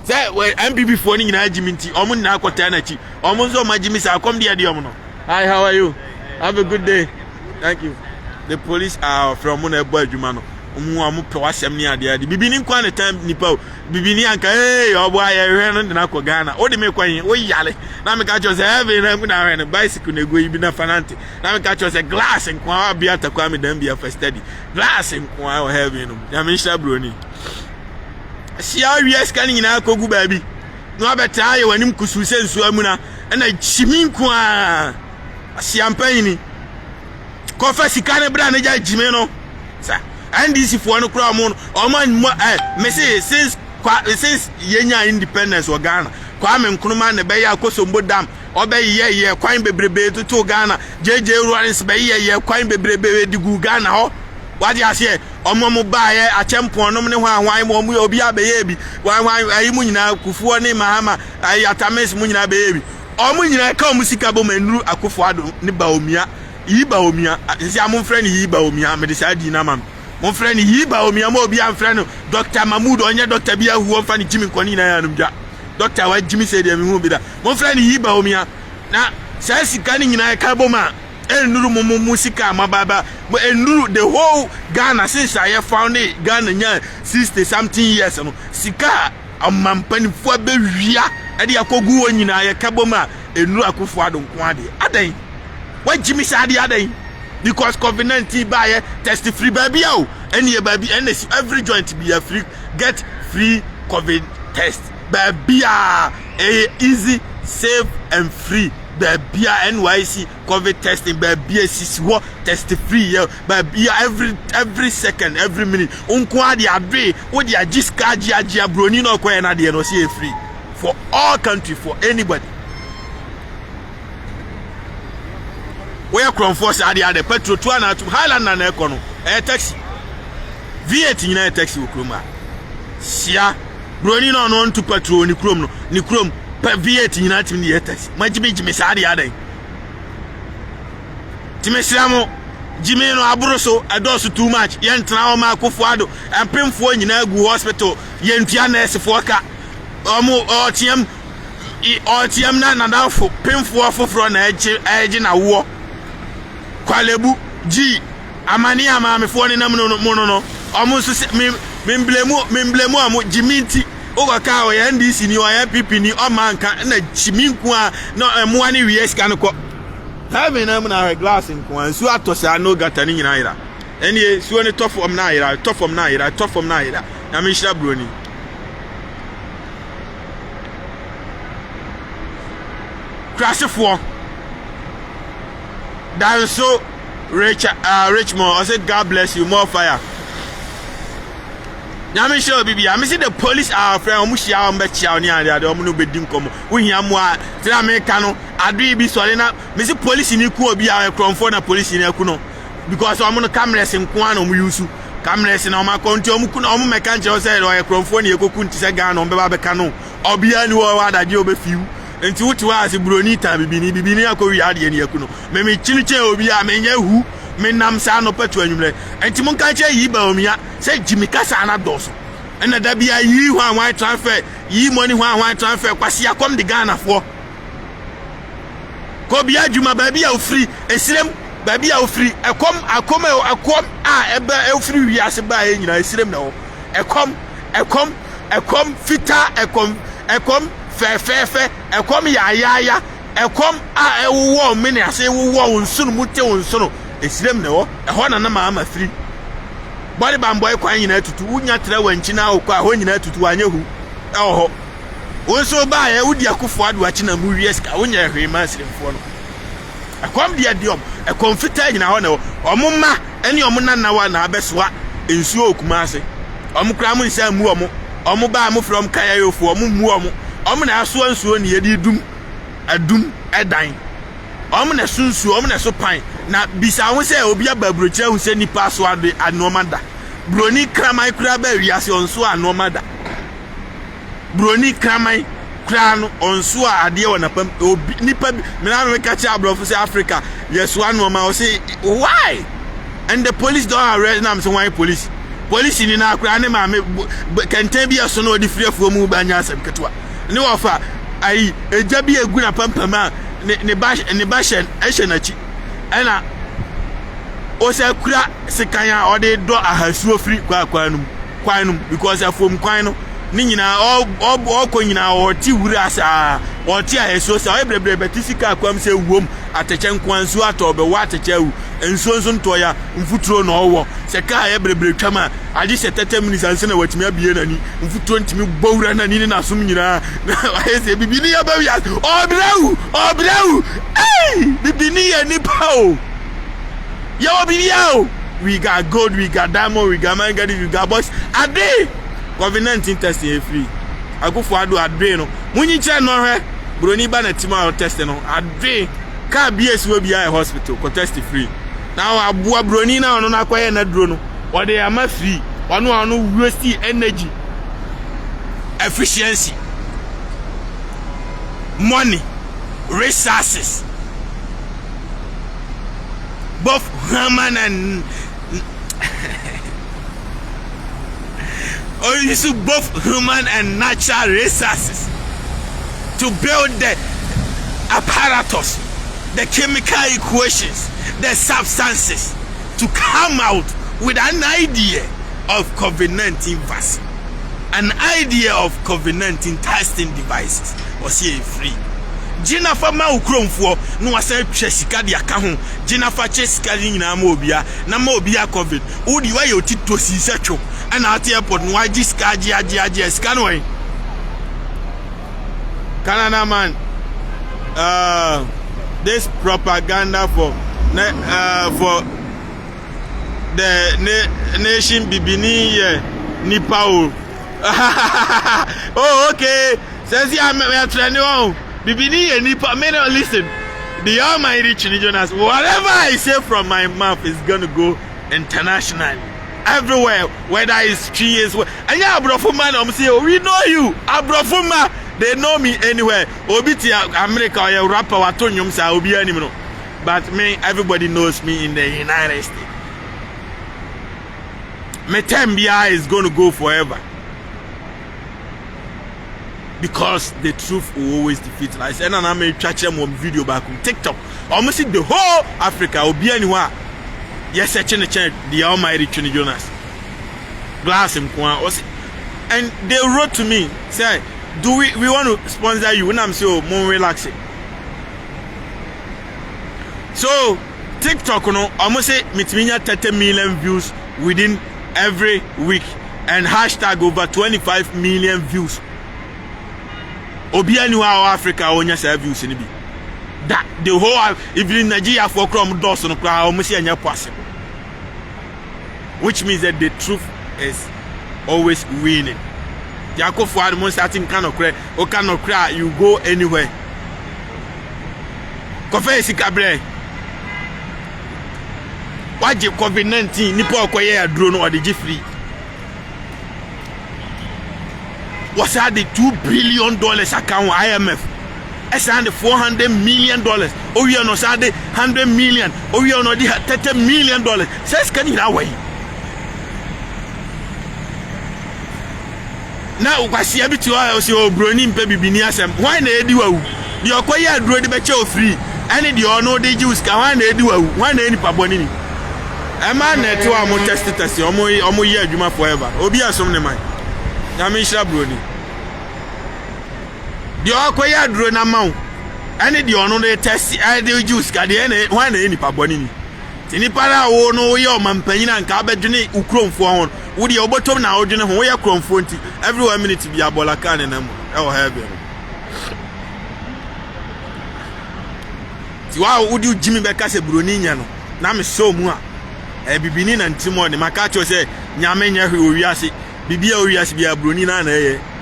say we MPP for ni nyina jiminti omo na akota na chi omo nzo ma jimi sa come there omo no. Hi, how are you? Have a good day. Thank you. The police are from one ebo adwuma no omo pe wasem ni ade bibini kwa na time nipa bibini anka obo aye hwe no na ko Ghana o de me kwan o yale na me catch you say heavy na ku na hwe no bicycle na go ibi na fanante na me catch you say glass nkwa bia atakwa me dan bia for study glass nkwa o heavy no ya me sha broni si a wies kan nyina kogu baabi no abeta ye wanim kusu se nsu amuna na chimi nkwa si ampani ko fa sika ne bra na ja jime no sa NDC for no kra mo me say since yenya independence o Ghana kwa me nkunuma ne be ya kosombo dam obe ye kwan bebrebe to Ghana JJ Ruarins be ye kwan bebrebe digu Ghana ho wadi ase omo ba ye achempon no ne hwan mo obi abeye bi wan ayi mu nyina kufuo ne mahama ayi atames mu nyina be ye bi omo nyina ka omo sika bo manuru akufo ado ne baomia yi baomia nsi amon friend yi baomia me de sadi na mam mon friend yi baomia mo obi am friend Dr. Mahmoud onye Dr. Bia hu on fa ni Jimmy Kwani na ya numja Dr. wa Jimmy say dem hu bi da mon friend yi baomia na sai sika ni nyina ka bo ma enuru mumu sika mababa enuru the whole Ghana since I found it Ghana nya 60 something years no sika amampani fu abewia e de akogu onyina ye kaboma enuru akufo adonko ade adan wa Jimmy sade adan because COVID-19 buy test free baby o any baby and every joint be a free get free COVID test baby easy safe and free baby NYC COVID testing baby sisiwo test free yeah baby every second every minute unko ade adre wo dia jiska gia broni no ko na de no see free for all country for anybody where from force ade petrol to na to Highland na ekono taxi V8 nyina taxi wo kroma sia broni no no to petrol ni krom no ni krom V8 nyina timi ni taxi majimi sa ade timesiamo jimi no abroso adoso too much yentra o ma akofo ado empemfo nyina gu hospital yentua nurse fo ka omo otiem na nadafo pemfo afoforo na eje na wo kwalebu ji amani amamefo ni nam no omo so memblemu amu jiminti ogaka o ya NDC ni o ya PP ni o manka na chiminku a na emo ani wies kan ko have na na glass nko ansu atosa no gata ni nyina ira eni su oni tofom na ira na me hira broni crashfo that so Richmond I said God bless you more fire Nyame show bibi I see the police are friend omuhia ombechia oni ade ade omu no bedin komo wohia mo a tira me ka no adu bi so na me see police ni ku obi a kromfo na police ni aku no because omu no cameras nko an omu yusu cameras na omu konti omu ku na omu meka nche o say o kromfo ni ekoku nti se ga na ombe ba beka no obi ani wo adaje obefiu enti wuti wa ase broni ta bibi ni akowi ade ni aku no me chiniche obi a me nya hu me nam sa no patu anwumre enti mon ka che yi ba omia se Jimmy kasa na doso ena da bia yi hwan transfer yi money hwan transfer kwasi akom de Ghana fo ko bia adwuma ba bia ofri esirem ba bia ofri akom a ebe ofri wi ase ba e nyina esirem na ho ekom ekom fita ekom fe ekom ya ekom a ewo me ne ase wo nsunu mute nsunu esirem ne wo eho na ma ama free body bamboy kwan nyina tutu unya tra wanchi na okwa ho nyina tutu anyehu eho wonso ba ya udi akufo adu achi na mu wieska wonya hwe ma siremfo no ekom dia diom ekom fita nyina ho ne wo omuma eni omuna na wa na abesoa ensuo okuma ase omukra mu nsa mu omu ba mu from kayayofo omu na aso ansuo ne yedi adum edan na sunsu na so pan na bisa ho se obi ababrocha hu se nipa so ade anomada broni kramai kura ba wiase onso anomada broni kramai kura no onso ade wona pam obi nipa me na me catch abrofo se Africa yes one normal say why and the police don't arrest them so why police ni na kura ne ma me kenten bi aso na odi friafo mu ba nya asem ketwa ne wofa ai eja bi egu na pampama ne bashen eshenachi ena o se kura sekanya o de do ahasuo free kwanum because afom kwan no ni nyina o ko nyina o ti wuri asa o ti ahasuo sa o brebre betisika akwam se wuom atechen kwansu atobe wa atechewu ensonso ntoya mfuturo no owo se ka ya brebre twama adi se 30 minutes anse na watimi abie nani mfuturo ntimi bowura nani ni nasom nyina ayese bibini ya bawi obrau bibini ya nipa o ya obini ya o we got gold, we got diamond, we got manganese, we got boys ade COVID-19 test e free agufo ado ade no munyi che no hwe broni ba na tima test no ade ka BS we bia hospital ko test free now abua broni na ono na kwaye na duro no o de ama free ono waste energy efficiency money resources both human and or use both human and natural resources to build the apparatus, the chemical equations, the substances to come out with an idea of COVID-19 vaccine, an idea of COVID-19 testing devices was here free. Jina fa ma ukromfo no wasa twa sika dia ka ho jina fa che sika nyina ma obia na ma obia covid udi wa ye otito sisetwo ana at airport no agi sika agi sika no wen Canada man this propaganda for the nation bibini nipa o oh okay says I'm training on bibini nipa may not listen. The Almighty Jonas, whatever I say from my mouth is gonna go internationally, everywhere, whether it's 3 years. And yeah, Abrofuma, I'm saying, oh, we know you, Abrofuma. They know me anywhere. Obiti America or a rapper, Watonyum, sa obi anymore. But me, everybody knows me in the United States. My TMBI is gonna go forever. Because the truth will always defeat lies. And I'm a one video back on TikTok. Almost the whole Africa will be anywhere. Yes, searching the Almighty Trini Jonas. Glass him. And they wrote to me, say, do we want to sponsor you? When I'm so more relaxing. So TikTok, almost say 30 million views within every week. And hashtag over 25 million views. Obi anywhere Africa onya service ni bi that the whole even Nigeria for crom doors no kra almost anya possible, which means that the truth is always winning. Yako for the most starting kind of cry you go anywhere confess ikabre waje COVID-19 nipa okoye aduro no ode free. Was at the $2 billion account IMF? It's at the $400 million. Oh, we are not at the $100 million. Oh, we are not the $30 million. Says can you that way? Now, I see every 2 hours your brony baby biniasem. Why they do the acquire drew the becho free? Any the honor they use can why they do one any pabonini. A man to our test omo year juma forever. Obia some mind. Yamisha Bruni. The Okoya Drona Mount. Any the honor test I do juice Cadienne, one any pabonini. Tinipara o no yo mampanyina and cabajuni ukrom for one. Would the obotom now dinner who are crom 40 every 1 minute to be a bolacan and I'll have you. Wow, would you Jimmy Becas Bruniniano? Nam so mua. A bibinin and Timon, Macacho say, Yamenya who yasi, Bibia yas be a Brunina,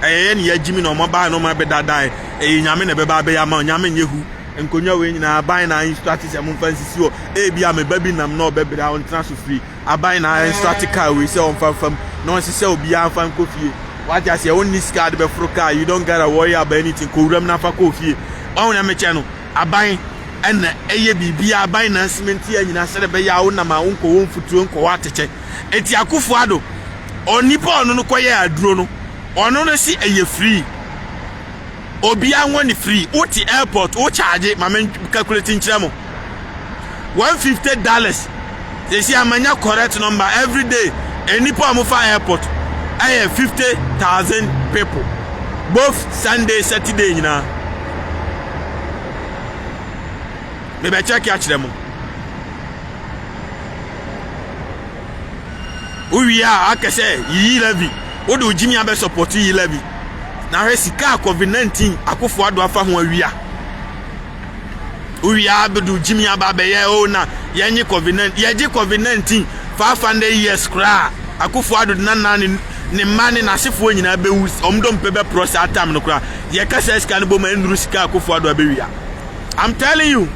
a Jimmy no mobile no my bed die, a Yamina Baba Yaman Yaman Yehu, and Konya win a buying a strategy among fancy, a be a baby nam no baby down transfer free, a buying a strategy car we sell from no sell beyond fan coffee. What just your only scarred before car, you don't gotta worry about anything, Kuram Nafa coffee. On a channel, a buying. And be a binance mentia in a set of ya own my uncle for uncle water. Eti Akufuado or Nippon no quaya drono or no see a free or be a one free. Oti airport or charge it, my man calculating chamo $150. They say a mania correct number every day. And Nippon Mufa airport. I have 50,000 people both Sunday, Saturday, you know. Maybe I check catch them. We are, I can say, ye levy. What do Jimmy Abbott support ye levy? Now, he car COVID-19. I go for what we are. We are do Jimmy Abbott, oh, now, Yanni COVID-19, 500 years cry. I go for the nan ne man in a sifu in a beus, don't pay process at time no cry. Yakasa can boom and Ruska go for the barrier. I'm telling you.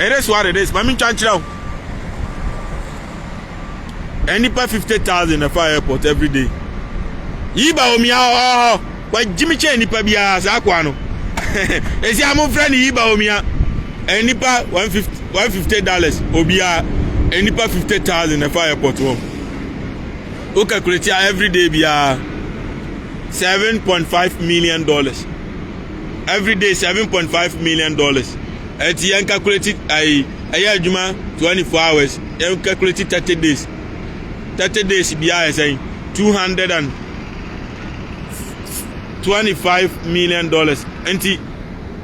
It is what it is. Mami chanchao. Any pa 50,000 at fire airport every day. Iba omia but Jimmy Chen nipa bia sakwano. Esi amu friend iba omia. Any pa $150 obia. Any pa 50,000 at fire airport wo. O calculate every day bia $7.5 million. Every day $7.5 million. At young calculated a juma 24 hours, young calculated 30 days. 30 days be I saying $225 million. And he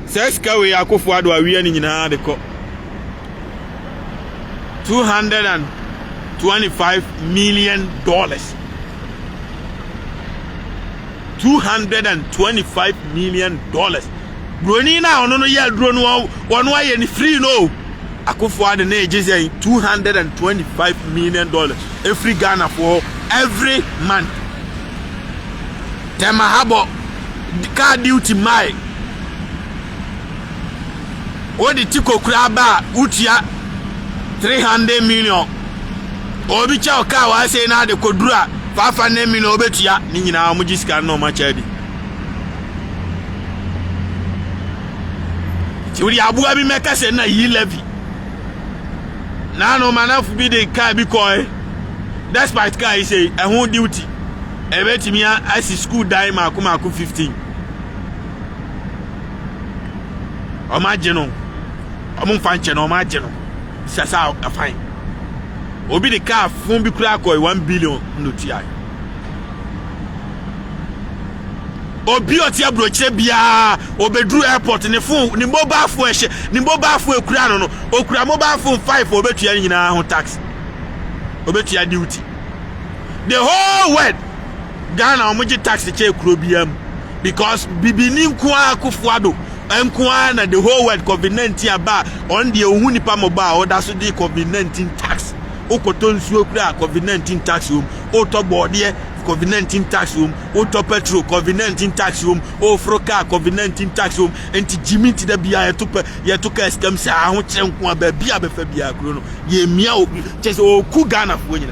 says, Kawi Akufuado are we in the co $225 million. $225 million. Bronina on no year drone one way any free no. I could afford the age is $225 million every Ghana for every month. Tema habo car duty my what the Tico Kraba Utia 300 million. Obicha car was saying now the Kodra 500 million obetia Nina Mujiska no much eddy. Uri abu abi meka se na yi levy. Na no man of be the car because despite car say a whole duty. E betimi as school die ma kuma 15. O ma je no. O mo fan che no ma je no. Sasa fine. Obi the car fun bi kura ko 1 billion no TI. Obi oti abroche bia obedru airport ni phone ni mobile phone ehye ni mobile phone ekura no okura mobile phone 5 obetua nyina ho tax obetua duty the whole world Ghana omoji tax che ekuro biam because bibini nko Akufuado enko na the whole world COVID-19 aba on the ohun nipa mobile order so the COVID-19 tax okoto nsuo kura COVID-19 tax home otobo de COVID-19 tax room, auto petrol, COVID-19 tax room, Froka, COVID-19 tax room, and Jimmy to the Bia took a scam, say, I won't tell you about Bia Befabia Bruno. Ye meow, just all Kugana for you.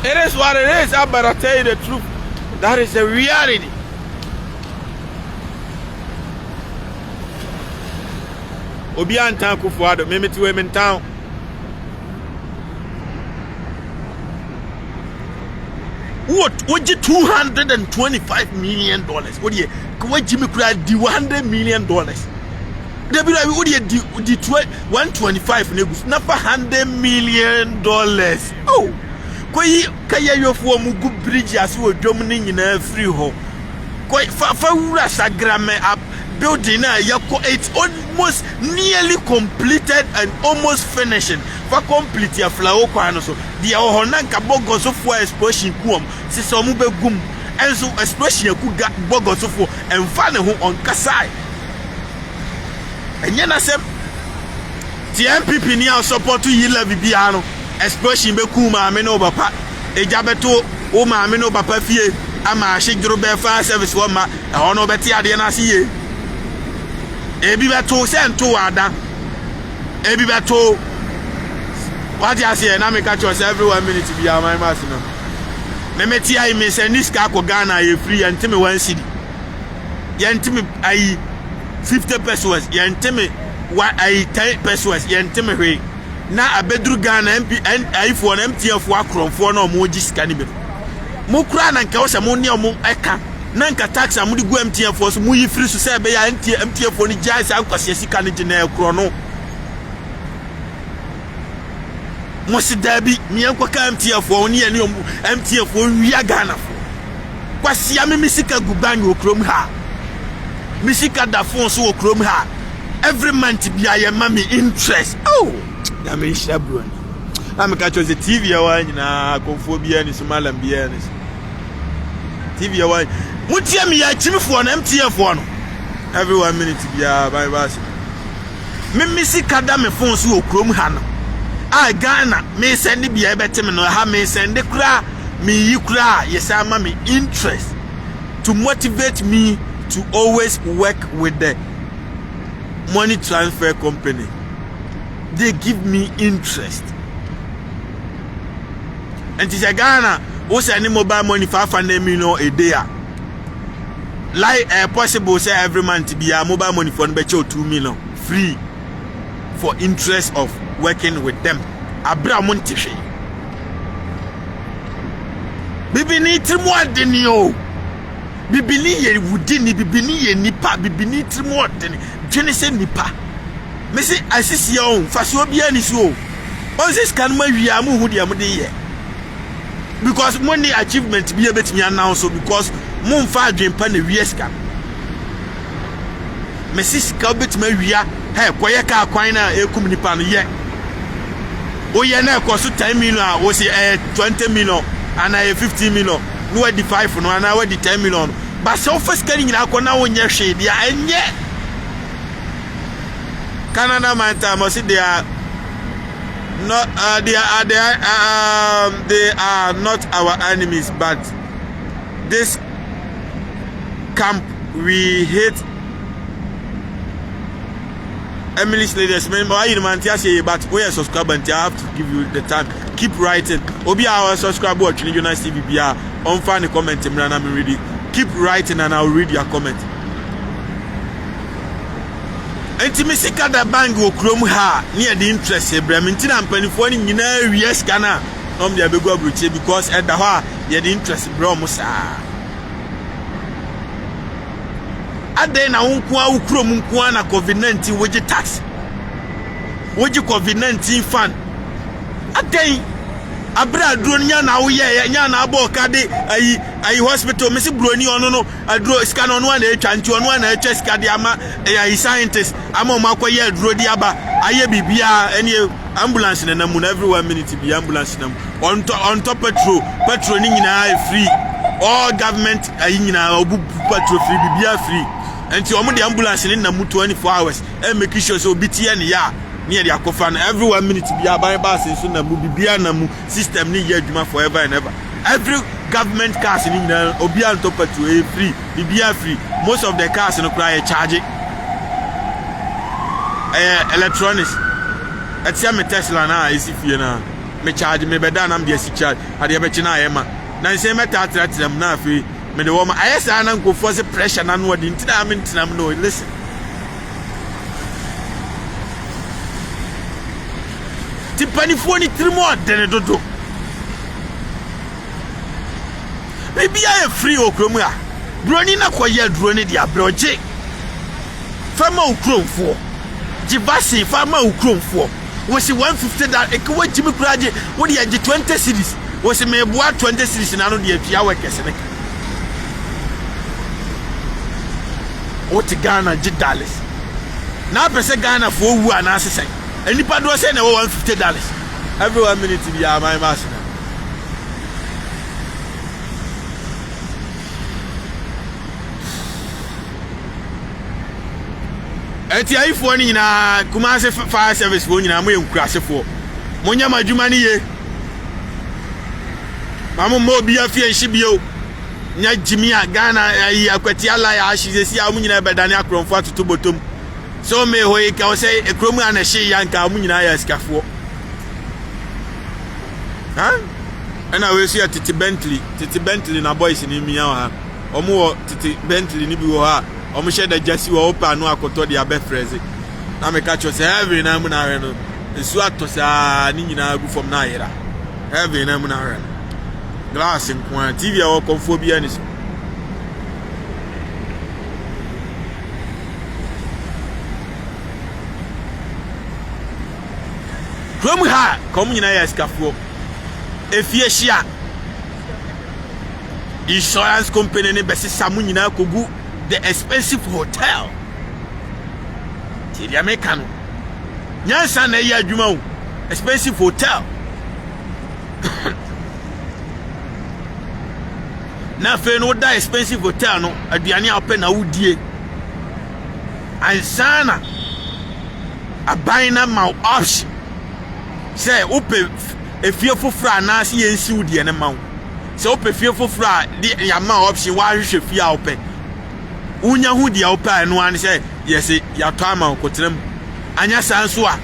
It is what it is, but I'll tell you the truth. That is the reality. Obian Town Kufuado, maybe to him in town. What would you $225 million? What do you Jimmy cried $100 million? Debbie, I would the 125 negus, not $100 million. Oh, Kaya your form good bridge as you were dominating in a free home. Quite far Sagrame up building it's almost nearly completed and almost finishing. For complete your flower so the Ohonanka Bogos of war explosion kum, Sisomube gum, and so explosion could get Bogos of war and find home on Kasai. And Yana said, the MPP near support to Yila Bibiano, explosion Bekuma, Meno Papa, a Jabeto, Oma Meno Papa Fie, Ama Shigdrobe Fire Service Woma, a Hono Betia Diana. Ebi beto send to Ada. Ebi beto. What you say? Na me catch us every 1 minute to be our my master no. Me meti ai me send this car ko Ghana ye free yantime 1 cedi. Yantime ai 50 pesos. Yantime ai 10 pesos. Yantime hwe. Na abedru Ghana MP ai for MTF akronfo na omo gi sika ni be. Mo kura na nka wo se mo ne omo eka. Nanka tax amudi go MTF for so mu yi free so say be ya MTF for ni jai say akwase sika ni gina ekro no mo si dabi mi enko ka MTF for ni ani MTF for wi Ghana for kwase ya me sika guban okrom ha mi sika da phone so okrom ha every month bi aye ma me interest oh na me shabro na me ka cho the TV ya wa nyina konfo bia ni so malam bia ni TV ya wa Mutia me ya chimi for na MTF for no every 1 minute bia bye bye me misi kada me phone so okrom ha no a Ghana me send bia e betem no ha me send kura me yi kura yesa ma me interest to motivate me to always work with the money transfer company. They give me interest. And it's a Ghana who send mobile money for $500 million a day. Like possible say every month to be a mobile money for 2 million free for interest of working with them. Abraham Montiche. Bibini trimwa deni yo. Bibini ye wudini bibini ye nipa bibini trimwa deni. Jenese nipa. Mesi asisi ya on fasi obi ani so. Onse scan ma wi amu hu de amde ye. Because money achievement be able to announce so because mon fa adwempa na wi scan. Mesi sika obet ma wi a he koye ka kwan na ekum nipa no ye. Oye na ekoso 10 million o se 20 million and 15 million no di 5 no and we di 10 million but so first carry nyina akona wonye hwe dia enye Canada man time say they are not they are not our enemies, but this camp we hate Emily's ladies, but we are subscribed and I have to give you the time. Keep writing. Obi our subscribe watching Jonas TV BR. On find the comment and I'm ready. Keep writing and I'll read your comment. Intimacy kada bank wo krom ha near the interest Bremintin and pennyphone in yes Ghana. The abego abruche because at the ha the interest bromusa. Ade na unkwa ukrom nkwa na COVID-19 woje tax woje COVID-19 fan ade abra duro nya na wo ye nya na abo kade ayi hospital mesi broni ono no aduro scan ono na etwa nti ono na etwa skade ama ayi scientist ama ma kwaye aduro di aba aye bibia ene ambulance na namu na every 1 minute bi ambulance na on top petrol ni nyina free all government ayi nyina obu petrol free bibia free. And to the ambulance in 24 hours and make sure so BTN ya near the Akofan every 1 minute to be a by bus in Sunamu Bibianamu system ni Yajuma forever and ever. Every government cars in England Obian Topper to a free, Bibia free. Most of the cars in Ukraine charging electronics. At some Tesla now is if you know me charge me better than the charge at the Bechina Emma. Now say meta them now free. Me the woman I say I go for the pressure and what into I mean no listen. Tipani phone 3 more than do. Maybe I am free okromua. Broni na kwaye drone dia broje. Fama okrom for. Jivasi farmer ukrom for. Was $150 that a what Jimmy Praje what he had 20 cities was a mere 20 cities and I don't the Piawa Casanek. What to Ghana $10. Now person Ghana for who are assassin. And the pad was saying $150. Every 1 minute to be my master. Eti ayifo ni na Kumase fire service fo nyina mo enkurase fo monya madwuma ni ye mamo mo bia fie nhibio nya jimia Ghana ayi akwati ala ya ahizesi a mo nyina bedane akromfo atoto botom so me hoye ka o say ekromu ana hye yanka mo nyina ya sikafo ha ana we so ya titi Bentley na boys ni mia ha omo titi Bentley ni bi wo ha omo sheda jasi wo opa no akoto de abefreze na me ka cho say heavy na mu na we no esu atosa ni nyina agu fom na ayera heavy na mu na we glass nko TV a wo komfo bia ni so Krom ha kom nyina ya skafo efie hia insurance company ne bese samu nyina kogu the expensive hotel. The American. Nyansa na ya adwuma o. Expensive hotel. Na fe no da expensive hotel no aduane a open na wudie. Ansana abaina ma option. Say open efie fofra na se yensi wudie ne ma wo. Say open fie fofra de ya ma option wa hwehwe fie a open. Unya hu dia opa no an say yes ya to ama kotrem anya sanso a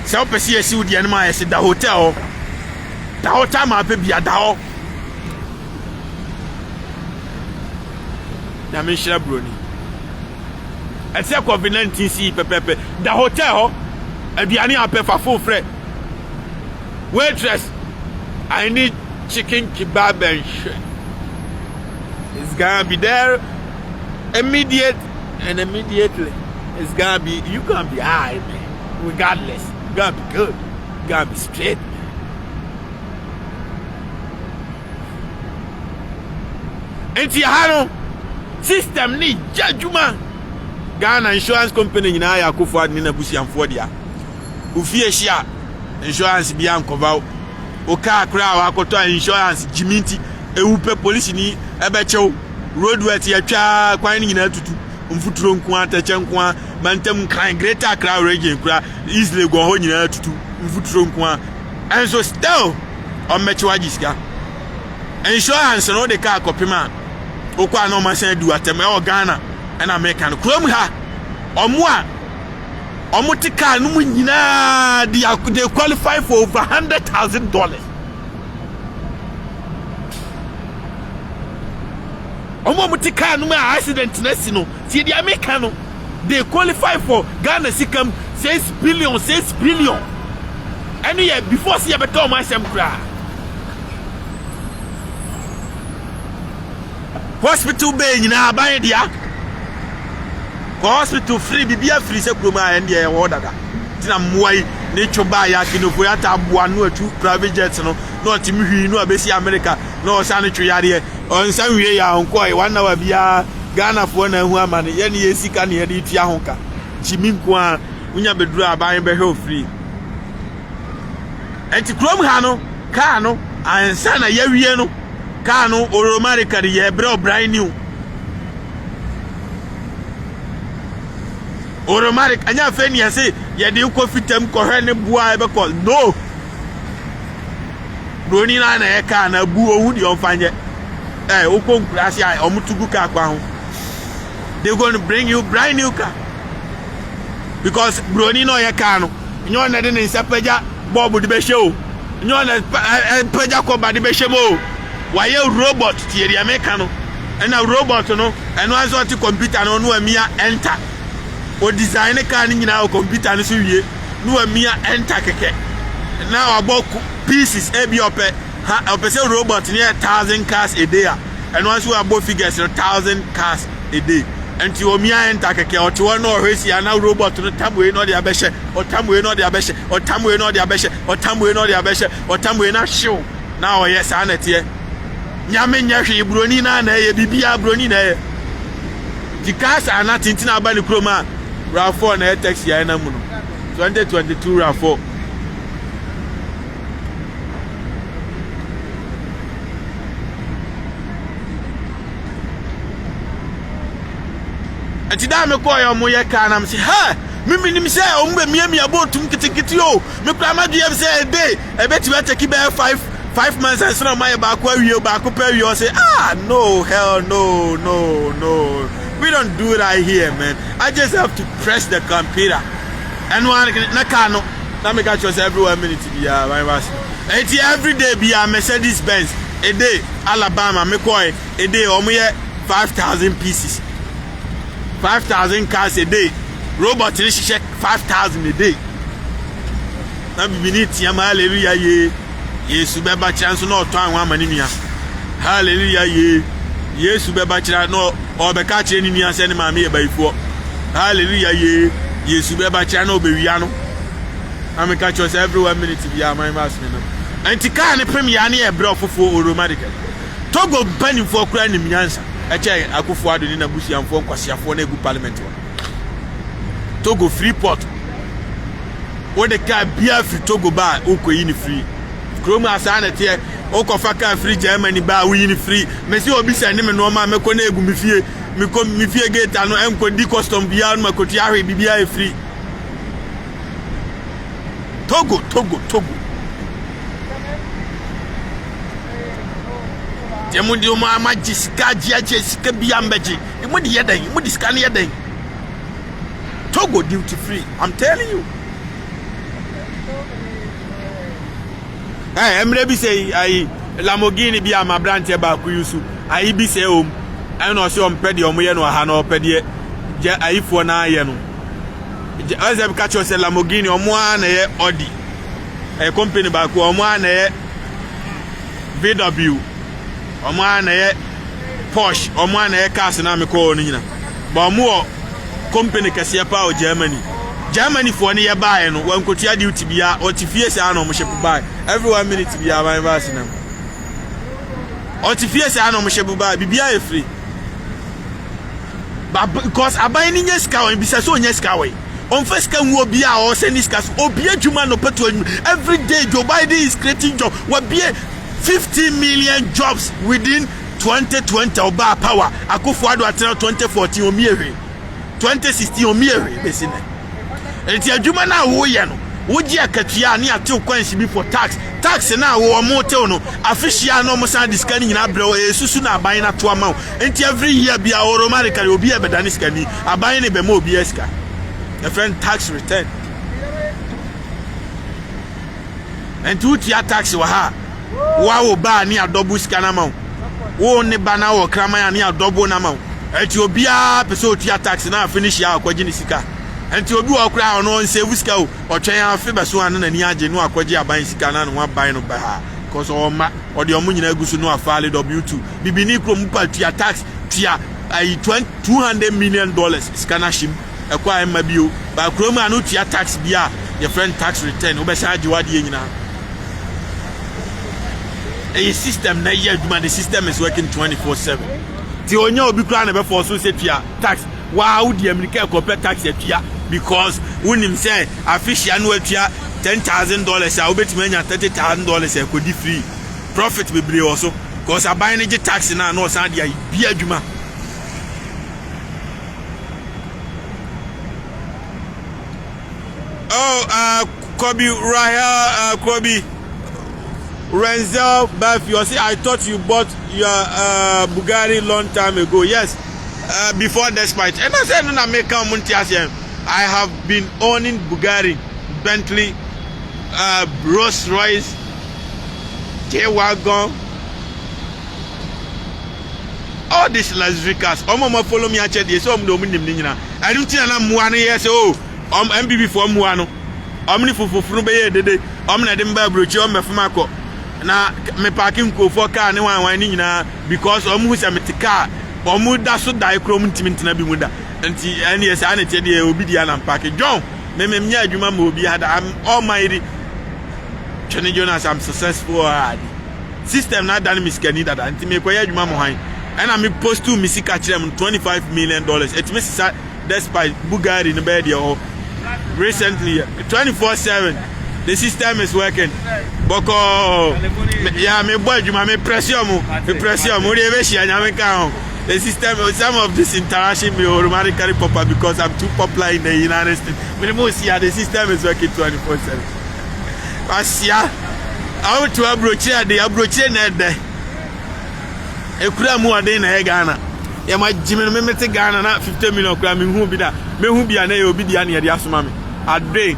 se opese yesi udi an ma yes da hotel ma pe bia da ho na me shira broni ese COVID-19 si pepepe da hotel aduane apefa full fre waitress I need chicken kebab and shit. It's gonna be there immediately it's gonna be you gonna be high, man. Regardless, you gonna be good, you gonna be straight, man. Enti hano system ni judgment Ghana insurance company nyina ya akofo adni na busiamfo dia ufie hia insurance bia nkova o car kra wa akoto insurance jiminti ewupe police ni ebechew road wet ya twa kwan nyina tutu mfuturo nko atache nko mantem kan greater Accra region kra easily go ho nyina tutu mfuturo nko and so still on mechiwaji sika insurance no de car kopima okwa no ma san du atem e Ghana and American krom ha omo car no nyina they qualify for over $100,000. Omomutika no accident na si no see the American they qualify for Ghana sikam 6 billion any year before see better my sem kra hospital bay nyina ban dia hospital free bibia free se kroma and dia wo daga tina mwai ne choba ya kinofo ya taboa no atu private jet no timi hwi no abesi America no sa ne twiyare on san wie ya onkoi 1 hour bia Ghana fo na hu amane ye ne yesika ne ye de tua honka jimi nko a unya beduru aban be hwe free enti krom ha no car no ansa na ye wie no car no oromarika de ye bre brand new oromarik anya fe ne yase ye de ko fitam ko hwe ne bua e be ko no broni na ye car na bu ohu de on fanye okon klasi ai omutugu ka kwa ho they going to bring you brand new car because broni no ye car no nyo na de ne nsapaja bob de be show nyo na paja ko ba de be shemo wa ye robot tie de America no na robot no eno aso ti computer no no amia enter o design car ni nyina o computer no so wie no amia enter keke now about pieces ebi ope ha opese robot near 1,000 cars a day and once we are both figures 1,000 cars a day enti omia enta keke otewo no ohwesi ana robot no tamwe no de abehye otamwe no de abehye otamwe no de abehye otamwe no de abehye otamwe na hyew na oye sa na tie nyame nyahwe broni na na ye bibia broni na ye dikasa ana tintina aba ne kroma RAV4 na taxi ya na mu no 2022 RAV4 ati da me ko yo mo ye ka na me say ha mimi nim say o mbe miamia botum kitikiti o me kura ma due say e beti we take be 5 months and so my ba ko awie ba ko pa awie o say no hell no we don't do that here, man. I just have to press the computer and one na car no na me catch us every 1 minute be my boss every day be a Mercedes Benz a day Alabama me ko a day o mo ye 5,000 pieces 5,000 cars a day. Robot is check 5,000 a day. Now we need to hallelujah ye. Yes, we better chance no time one money. Hallelujah ye. Yes, we better chance no or be catch any near send mammy by 4. Hallelujah ye. Yes, we better chance no be wiano. I may catch us every 1 minute to be my master. And to can a premier near bro for romantic. Togo penny for crying in answer. Eche akufo ado ni na busia mfo nkwasiafo na egu parliament wa Togo Freeport wo de ka bia free Togo ba okoyi ni free kroma asa na tie okofa ka free Germany ba wo yi ni free me se obi se ni me no ma me ko na egu mi fie gate anu enko di custom bia no makoti ahwe bibia e free Togo Jemundi uma majisika jisika biambeji. Imudi yeden, imudi scan yeden. Togo duty free. I'm telling you. Hey, Emre bi say I Lamborghini bi am brand ba ku yusu. Ai bi say I no say on pede omo ye no ha no pede je aifo na ye no. Azeb catch us Lamborghini omo na ye Audi. Company ba ku omo na ye VW. Omo na ye Porsche, omo na ye cars na me ko no nyina. Ba omo company kase pa o Germany for ne ye buy no wan kotua duty bia o tifie sa na omo ship buy every 1 minute bia my verse na. O tifie sa na omo ship buy bibia e free. But because abai ni nyeska o bisa so nyeska we. On first can wo bia o send this cars obi adwuma no peto every day Joe Biden is creating job. Wa bia 50 million jobs within 2020 oba power akufo ado atena 2014 omiewe 2016 omiewe besine enti adwuma na wo ye no wo gi akatua ne ate kwansi bi for tax na wo mo te no afishia no mo san diskani nyina bre o esusu na aban na to ama enti every year bia automatically obi e bedani skani aban ne be ma obi eska a friend tax return enti utia tax wa ha wo ba ni adobu skana ma wo ne ba na wo krama ya ni adobu na ma enti obia pese otua tax na finish ya akwaji ni sika enti obi wo kra ono save sika o otwen afi beso an na ni age no akwaji aban sika na no aban no ba ha cause o ma o de omo nyina gusu no afale W2 bibini kro mu pa tua tax tua $200 million sika shim ekwa emma bio ba kro mu anu tua tax bia your friend tax return obe sa age wade nyina. A system na yeduma the system is working 24/7 ti onya obi kra na be force so tua tax wow the America corporate tax tua because unim say official no tua $10,000 a obetime anya $30,000 e ko di free profit be bre also because aban ne tax na no san dia bi adwuma. Kobe Rahel Kobe Renzel Buff, you see, I thought you bought your Bugatti long time ago. Yes, before Despite. And I said, no, I have been owning Bugatti, Bentley, Rolls Royce, J-Wagon, all these luxury cars. Mama follow me at this. So I'm doing them. I don't think I'm one year. So I'm MBB for Muano. I'm only for Frube de. I'm not in Babrucho, I'm a Fumako. Na me parking ko for car ne wan nyina because omu se me tika Omuda so die chrome timintina bi muda. Nti any yes anete de obi dia na mpake. John, me nya adwuma ma obi had I'm almighty. Chene Jonas I'm successful already. System na done me skani that anti me koya adwuma mo han. And I me post to me sika kire $25 million. It me say despite Bugatti in bed here recently 24/7 the system is working. Boko yeah me boy adwuma me pressure mo dey be share nyame kan. The system, some of this interaction may automatically pop up because I'm too popular in the United States. But most here, the system is working 24/7. Asia, I want to approach here. The approach here, there. A crime more than a Ghana. Yeah, my Jimmy, me met Ghana na 50 million crime. Who be that? Me who be an obedient near the asumami. A day,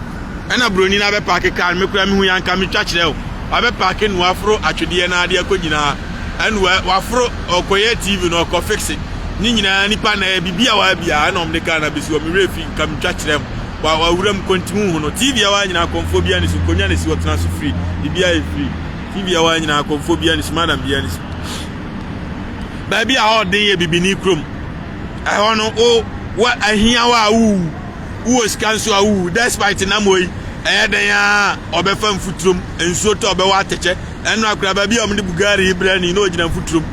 and a bruni na be park a car. Me crime who yan come church there. I be parking wafro actually na dia kojina. And wafro okoye TV no ko fix it ni nyina nipa na bibia wa bia na omde kana bisu o me refi kam twachirem wa wuram continue no TV wa nyina konfobia ni su konya ni si wotena so free bibia e free TV wa nyina konfobia ni su madam bia ni su ba bia o den ye bibini krom I hono o wa ahia wa wu scanso awu despite na moyi den ya obefa mfutrum enso to obewa ateche enu akura ba bia omde Bugatti Ibrani no gina mfutrum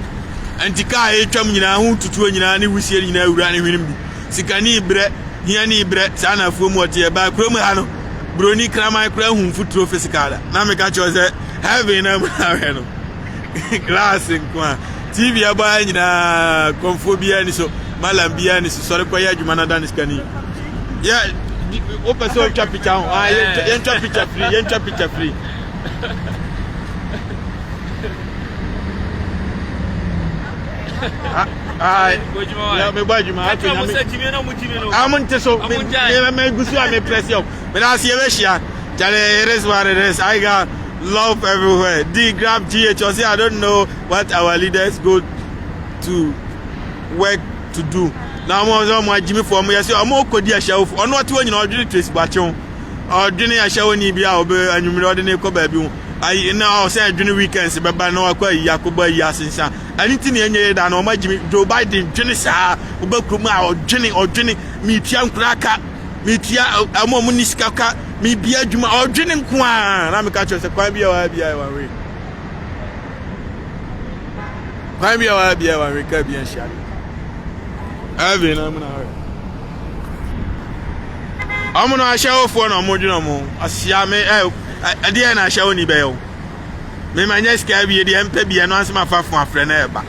antika etwam nyina ho tutuo nyina ne wusie nyina awura ne hwenem bi sikani ibre hia ne ibre sana afuom ote ba krom ha no broni krama kura hu mfuturo fisikala na me ka cho se heaven na ma no glass nkwa TV aba nyina konfobia ni so malam bia ni so sore koya adwuma na dan sikani yeah open so chap picture yen picture free yeah, me boy Juma. I'm so me gusu am press you. But I see we share. It is what it is. I got love everywhere. D grab GHOC. I don't know what our leaders go to work to do. Now I'm Jimmy for me. I say I'm kodi a show. On what you know do trace bachon. Or dini a show ni bia obe anyumiro de ne ko ba bi. I now say during weekends baba no akwa yakoba yasinsa anything enye da na o magimi Joe Biden dwene saa obakrum a odwene mi tia nkraka mi tia amomu nisikaka mi bia adwuma odwene nko a na me ka cho se kwan bia wa bia wa we ka bia sha ave na mu na we amono a show for no modwene mo asia me ade na ahia oni be yo me manya ska bi de empa bi no ansema fafo afre na eba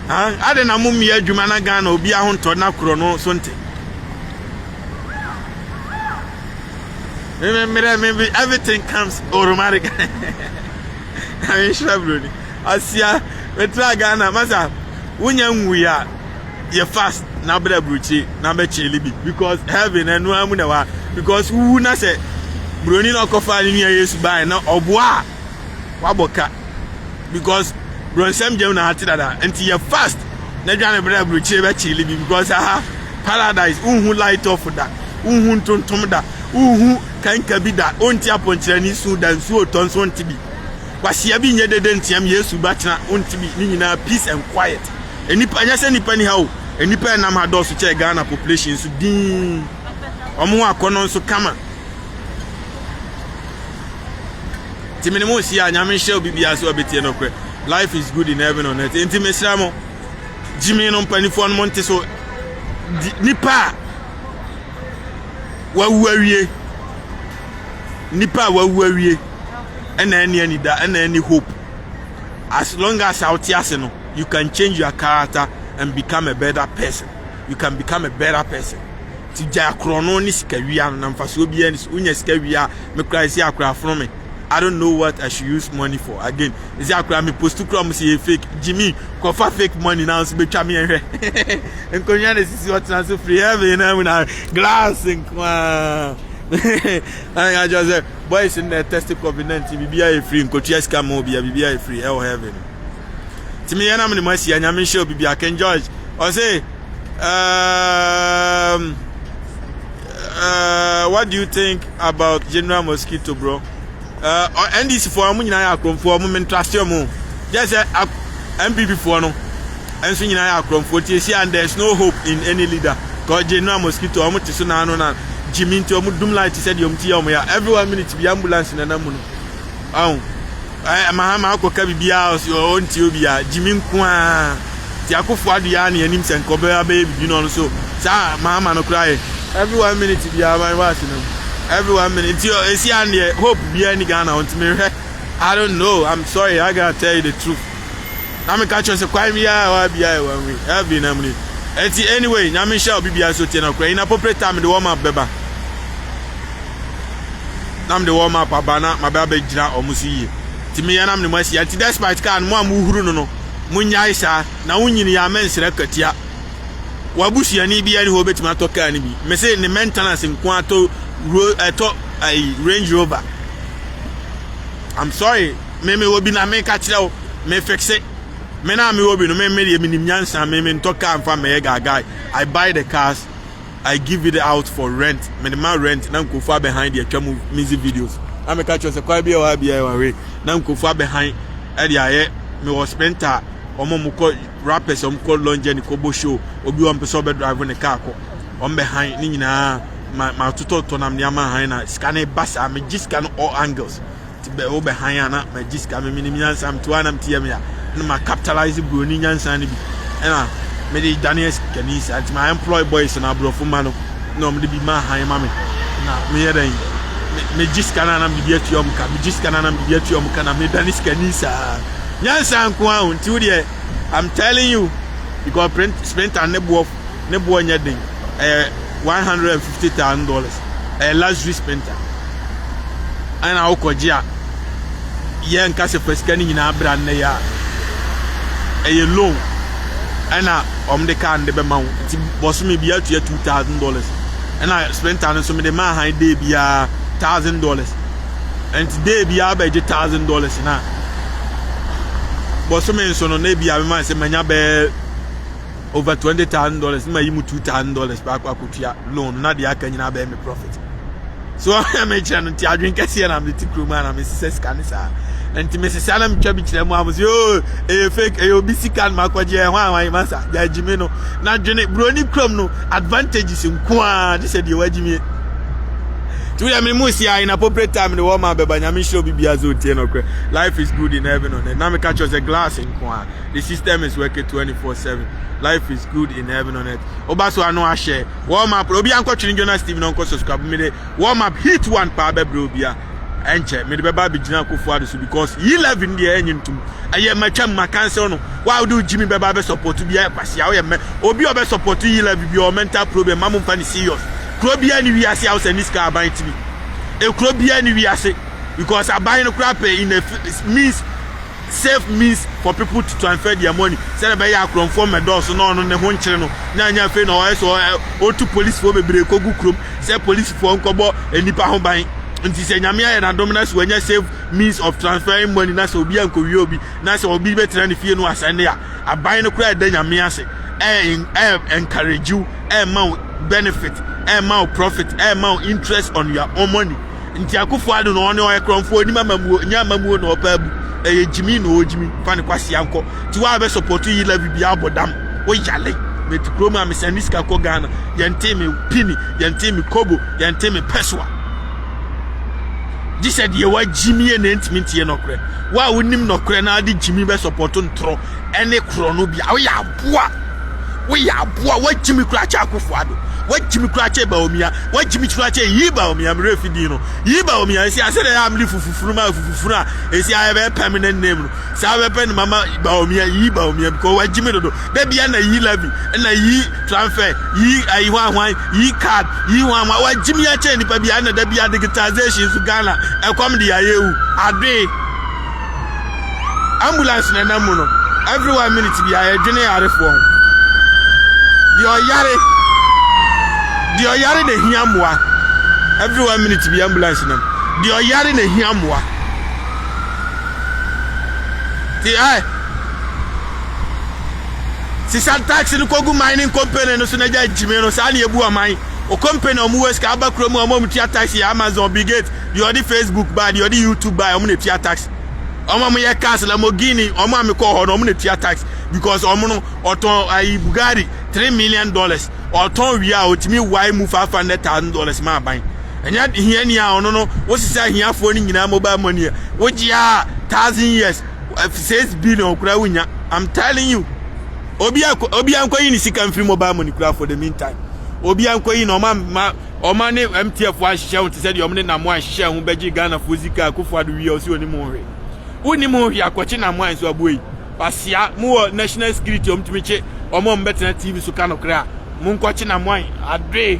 ade na mum ya adwuma na Ghana obi ahonto na kro no so nte me everything comes automatic I mean shabro asia metra Ghana masa wonya nwu ya ye fast na bra bruchi na be chili bi because heaven enu amu na wa because who na say broni na kofa ni Yesu bai na oboa waboka because bronsem jam na hati dada enti ye fast na dwane bra bruchi be chili bi because paradise unhu light off da unhu tontom da unhu kanka bi da onti aponchira ni su da nsu otonso nti bi kwasia bi nye dede ntiam Yesu ba tena onti bi ni nyina peace and quiet enipa nya se nipa ni ha o enipa na ma do so che Ghana population so din omo akono so kama timene mo si anyame hye obibia so obetie no kwe life is good in heaven on earth enti mesramo Jimmy no panifo no monte so nipa wawuawie ena eni da ena eni hope as long as out here no you can change your character and become a better person. You can become a better person. Ti ja krono ni sikawia na mfaso bia ni unya sikawia me cry see akra from me. I don't know what I should use money for. Again, is akra me post to krom say fake Jimmy ko fa fake money now so betwa me ehwe. Enkonya na sisi what na so free heaven na glass nkwa. I just say boys in the test COVID-19 bibia free nkotua scam mo bibia free hell heaven. Timi yana me masi anyame show bibia Ken George or say what do you think about General Mosquito, bro? And this for amu nyina ya kromfo amu mentrust mu just MPP for no and so nyina akrom 40 and there's no hope in any leader cause General Mosquito omo tiso na no na Jimmy nti omo dum light said yom ti omo ya every 1 minute bi ambulance na namu no mahama akoka bibia o nti obi a Jimmy nko a ti akofo adu ya na anim senkobe abe bi no so sa mahama no kra every 1 minute bi am was no every 1 minute you see and hope be any Ghana want me I don't know. I'm sorry. I gotta tell you the truth. I'm catch us a crime ya be one week. I've been anyway, Nami shall be so tena in appropriate time the warm up beba. Nam the warm up abana my baby jina or musi. Timi yanam the mercy at despite can one muhuru no munya isa na unyin ya men selekatia. Wabushi ani bi ani hobet ma toka ani bi. Me say the maintenance in kwanto Range Rover. I'm sorry, me will be na me catch out, me fix it. Me na me will be no me nyansa me talk am for me guy. I buy the cars, I give it out for rent. Me the man rent, na go far behind the come music videos. I me catch us a quite be or be away. Na go far behind e dia me was spenta omo mo ko rappers om ko longe ni ko bo show obi on person be drive the car ko on behind ni nyina ma tuto nam niama han na scan bus am just scan all angles. Be over higher my jiska me minimians am to anam tia me na ma capitalize broni nyansa ni bi na me dey Daniel Kenis at my employee boys na brofo ma no me dey bi ma han ma me na me yeden me jiska na nam bi atuom ka me jiska na nam bi atuom ka na me Daniel Kenis nyansa nko a unti de I'm telling you because spent an nebo nya den $150,000 luxury spender and I okojia ye nka se pesika ni nyina brand na ya loan ana de kan de be ma ti boss me bia to $2,000 and I spent an so me de ma han de bia $1,000 and today bia be $1,000 na boss me so no na bia me man se manya be over $20,000 ma yimu $2,000 back akutia loan na de aka nyina be me profit. So I'm a channel to drink a sea and I'm the tickle man. I'm Mrs. Canisa. And to Mrs. Salam Chabich, I was a fake a BC can Makwaja, why massa, Jimeno, not Janet Brony Cromno, advantages in Kwa. This said you were Jimmy. To Musia in appropriate time in the warm up, but I'm sure Bibiazo Tiano. Life is good in heaven on it. Now catch us a glass in Kwa. The system is working 24/7. Life is good in heaven on earth. Obaso ano a share. Warm up. Obi anko chini Jonas Steve no subscribe me de warm up hit one pa be bro bia. Enche me de beba bi gina Akufo Addo so because 11 dey enyintum. Aye matwa ma cancel no. Why do Jimmy beba be support bia kwase a me. Obi obe support 11 bi o mental problem mamu fa ni serious. Kro bia ni wi ase house and this car ban timi. E kro bia ni wi ase because aban no crap in a means safe means for people to transfer their money. Say be ya krom for me door so no ne ho nkyere no na anya fe no so o to police for bebre kogu krom say police for nkobo enipa ho ban nti say nyame ya na dominance wanya safe means of transferring money na so obi anko wi obi na so obi betra ne fie no asane ya aban no kura da nyame ase encourage you benefit profit interest on your own money. Nti Akufo Addo no one krom for ni mamamuo nyamamuo no opabu Jimmy no Jimmy fan kwasi anko ti wa be support yi la bibia abodam wo yale met kroma me saniska ko Ghana yente me pini yente me kobo yente me peswa this said ye wa Jimmy and intimate ye no kre wa wonim no kre na adi Jimmy be support ntro ene kro no bia wo ya boa wa Jimmy kra cha Akufo Addo what Jimmy Cratche Baumia, what Jimmy Cratche, Yibaumi, I'm refidino. Yibaumi, I say, I said I am living for is I have a permanent name. So I have pen Mamma Baumia, Yibaumi, because what Jimmy do, baby, and a ye levy, and a ye transfer, ye, I want wine, ye card, ye want what Jimmy Achen, baby, and the Bia digitization to Ghana, and come the IU, a day. Ambulance and Namuno, every 1 minute to be a general reform. Your Yare. The oyare de hiamwa every 1 minute to be ambulance nam the oyare de hiamwa the sisa taxi no kogu mining company no so na ja Jimmy no sa na ebu aman o company o mu weska abakro mu o mu tia taxi Amazon Bigate the odi Facebook buy the odi YouTube buy o mu na tia taxi omo ye cars Lamborghini omo am ko ho no omo na tia tax because omo no oton ayi Bugatti $3 million oton wi a otimi why move $500,000 ma ban enya hia ni a ono no wo sisa hia fo ni nyina mobile money wo gia 1,000 years 6 billion kura wunya. I'm telling you obi anko yi ni sika mfiri mobile money kura for the meantime obi anko yi no oma ne MTF wa hihye won te se de omne na mo ahihye ho beji Ghana for zika akofo ado wi o si oni mo hwe woni mo hwe akoche na mo anso aboyi pasia mo national security omtimiche omo mbetena TV so kano kra mo nkoche na mo adwe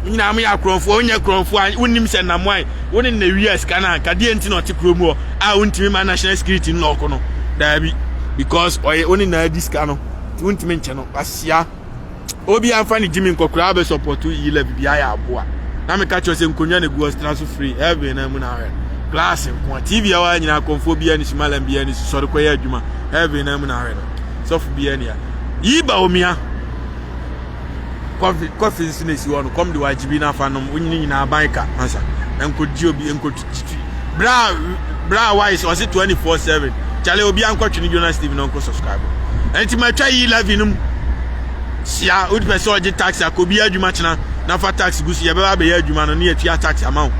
nyina mo ya kronfo onye kronfo wonim se na mo woni na wi aska na kade enti na ote krom o a wontimi ma national security no okono dabi because oni na diska no wontimi nche no pasia obi amfani Jimmy nkokura be support yi bibia ya aboa na me catch say nkonya na go stress free heaven na mu na hwe class nko TV awa nyina konfo bia ni shimalam bia ni sori koya adwuma heaven na mu na hwe so fu bia ni ya yi ba omia coffee sinesi wono come the wajibi na fanom unyi na banka ansa enkoji obi enkoji bra wise was it 24/7 chale obi ankotwe ni Jonas TV no nko subscribe enti ma twa yi 11 sia would be so tax akobi adwuma chena na fa tax gusu ye be ya adwuma no na ye tua tax amount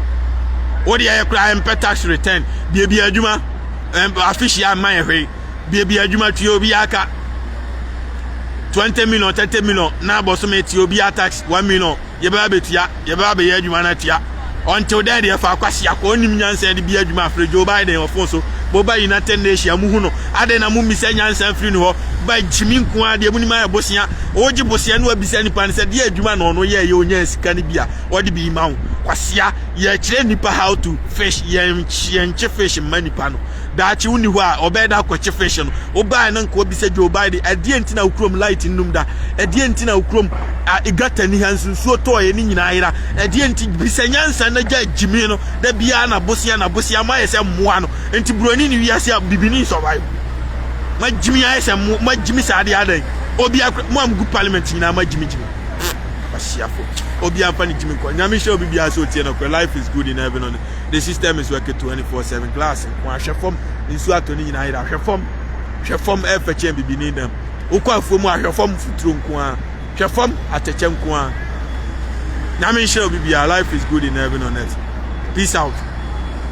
wo de ye kra empe tax return bi adwuma official man hwe bi adwuma tua obi aka 20 million 30 million na boso me tua obi tax 1 million ye be tua ye be ya adwuma na tua until then they fa kwasi akonim nyansa de bi adwuma afre Joe Biden ofo so boba United Nations mu hu no ade na mu misa nyansa free no ho ba jimi nko ade mu ni ma bosia oji bosia no abisa nipa ne se de adwuma no no ye onya sika ne bia odi bi ma hu kwasia ye kire nipa how to fish ye nche fish manipa no da chi uni ho a obeda ko che fish no oba na nko obisa Joe Biden ade enti na ukrom light nnum da ade enti na ukrom igata ni hansu so to ye ni nyina ira ade enti bisa nyansa na ja jimi no da bia na bosia ma ye se moa no enti broni ni wiase bibini survive ma jimi ya se ma jimi sa ade adan obi mo am gu parliament na ma jimi pasiafo obi am pani jimi ko nyame show bibia so tie no ko life is good in heaven on the system is working 24/7 class ko ahwe fom nsu atoni nyina ira ahwe fom efe bibini dem ukwa fom ahwe fom futuro nko a hwe fom ateche nko a nyame show bibia life is good in heaven on earth. Peace out.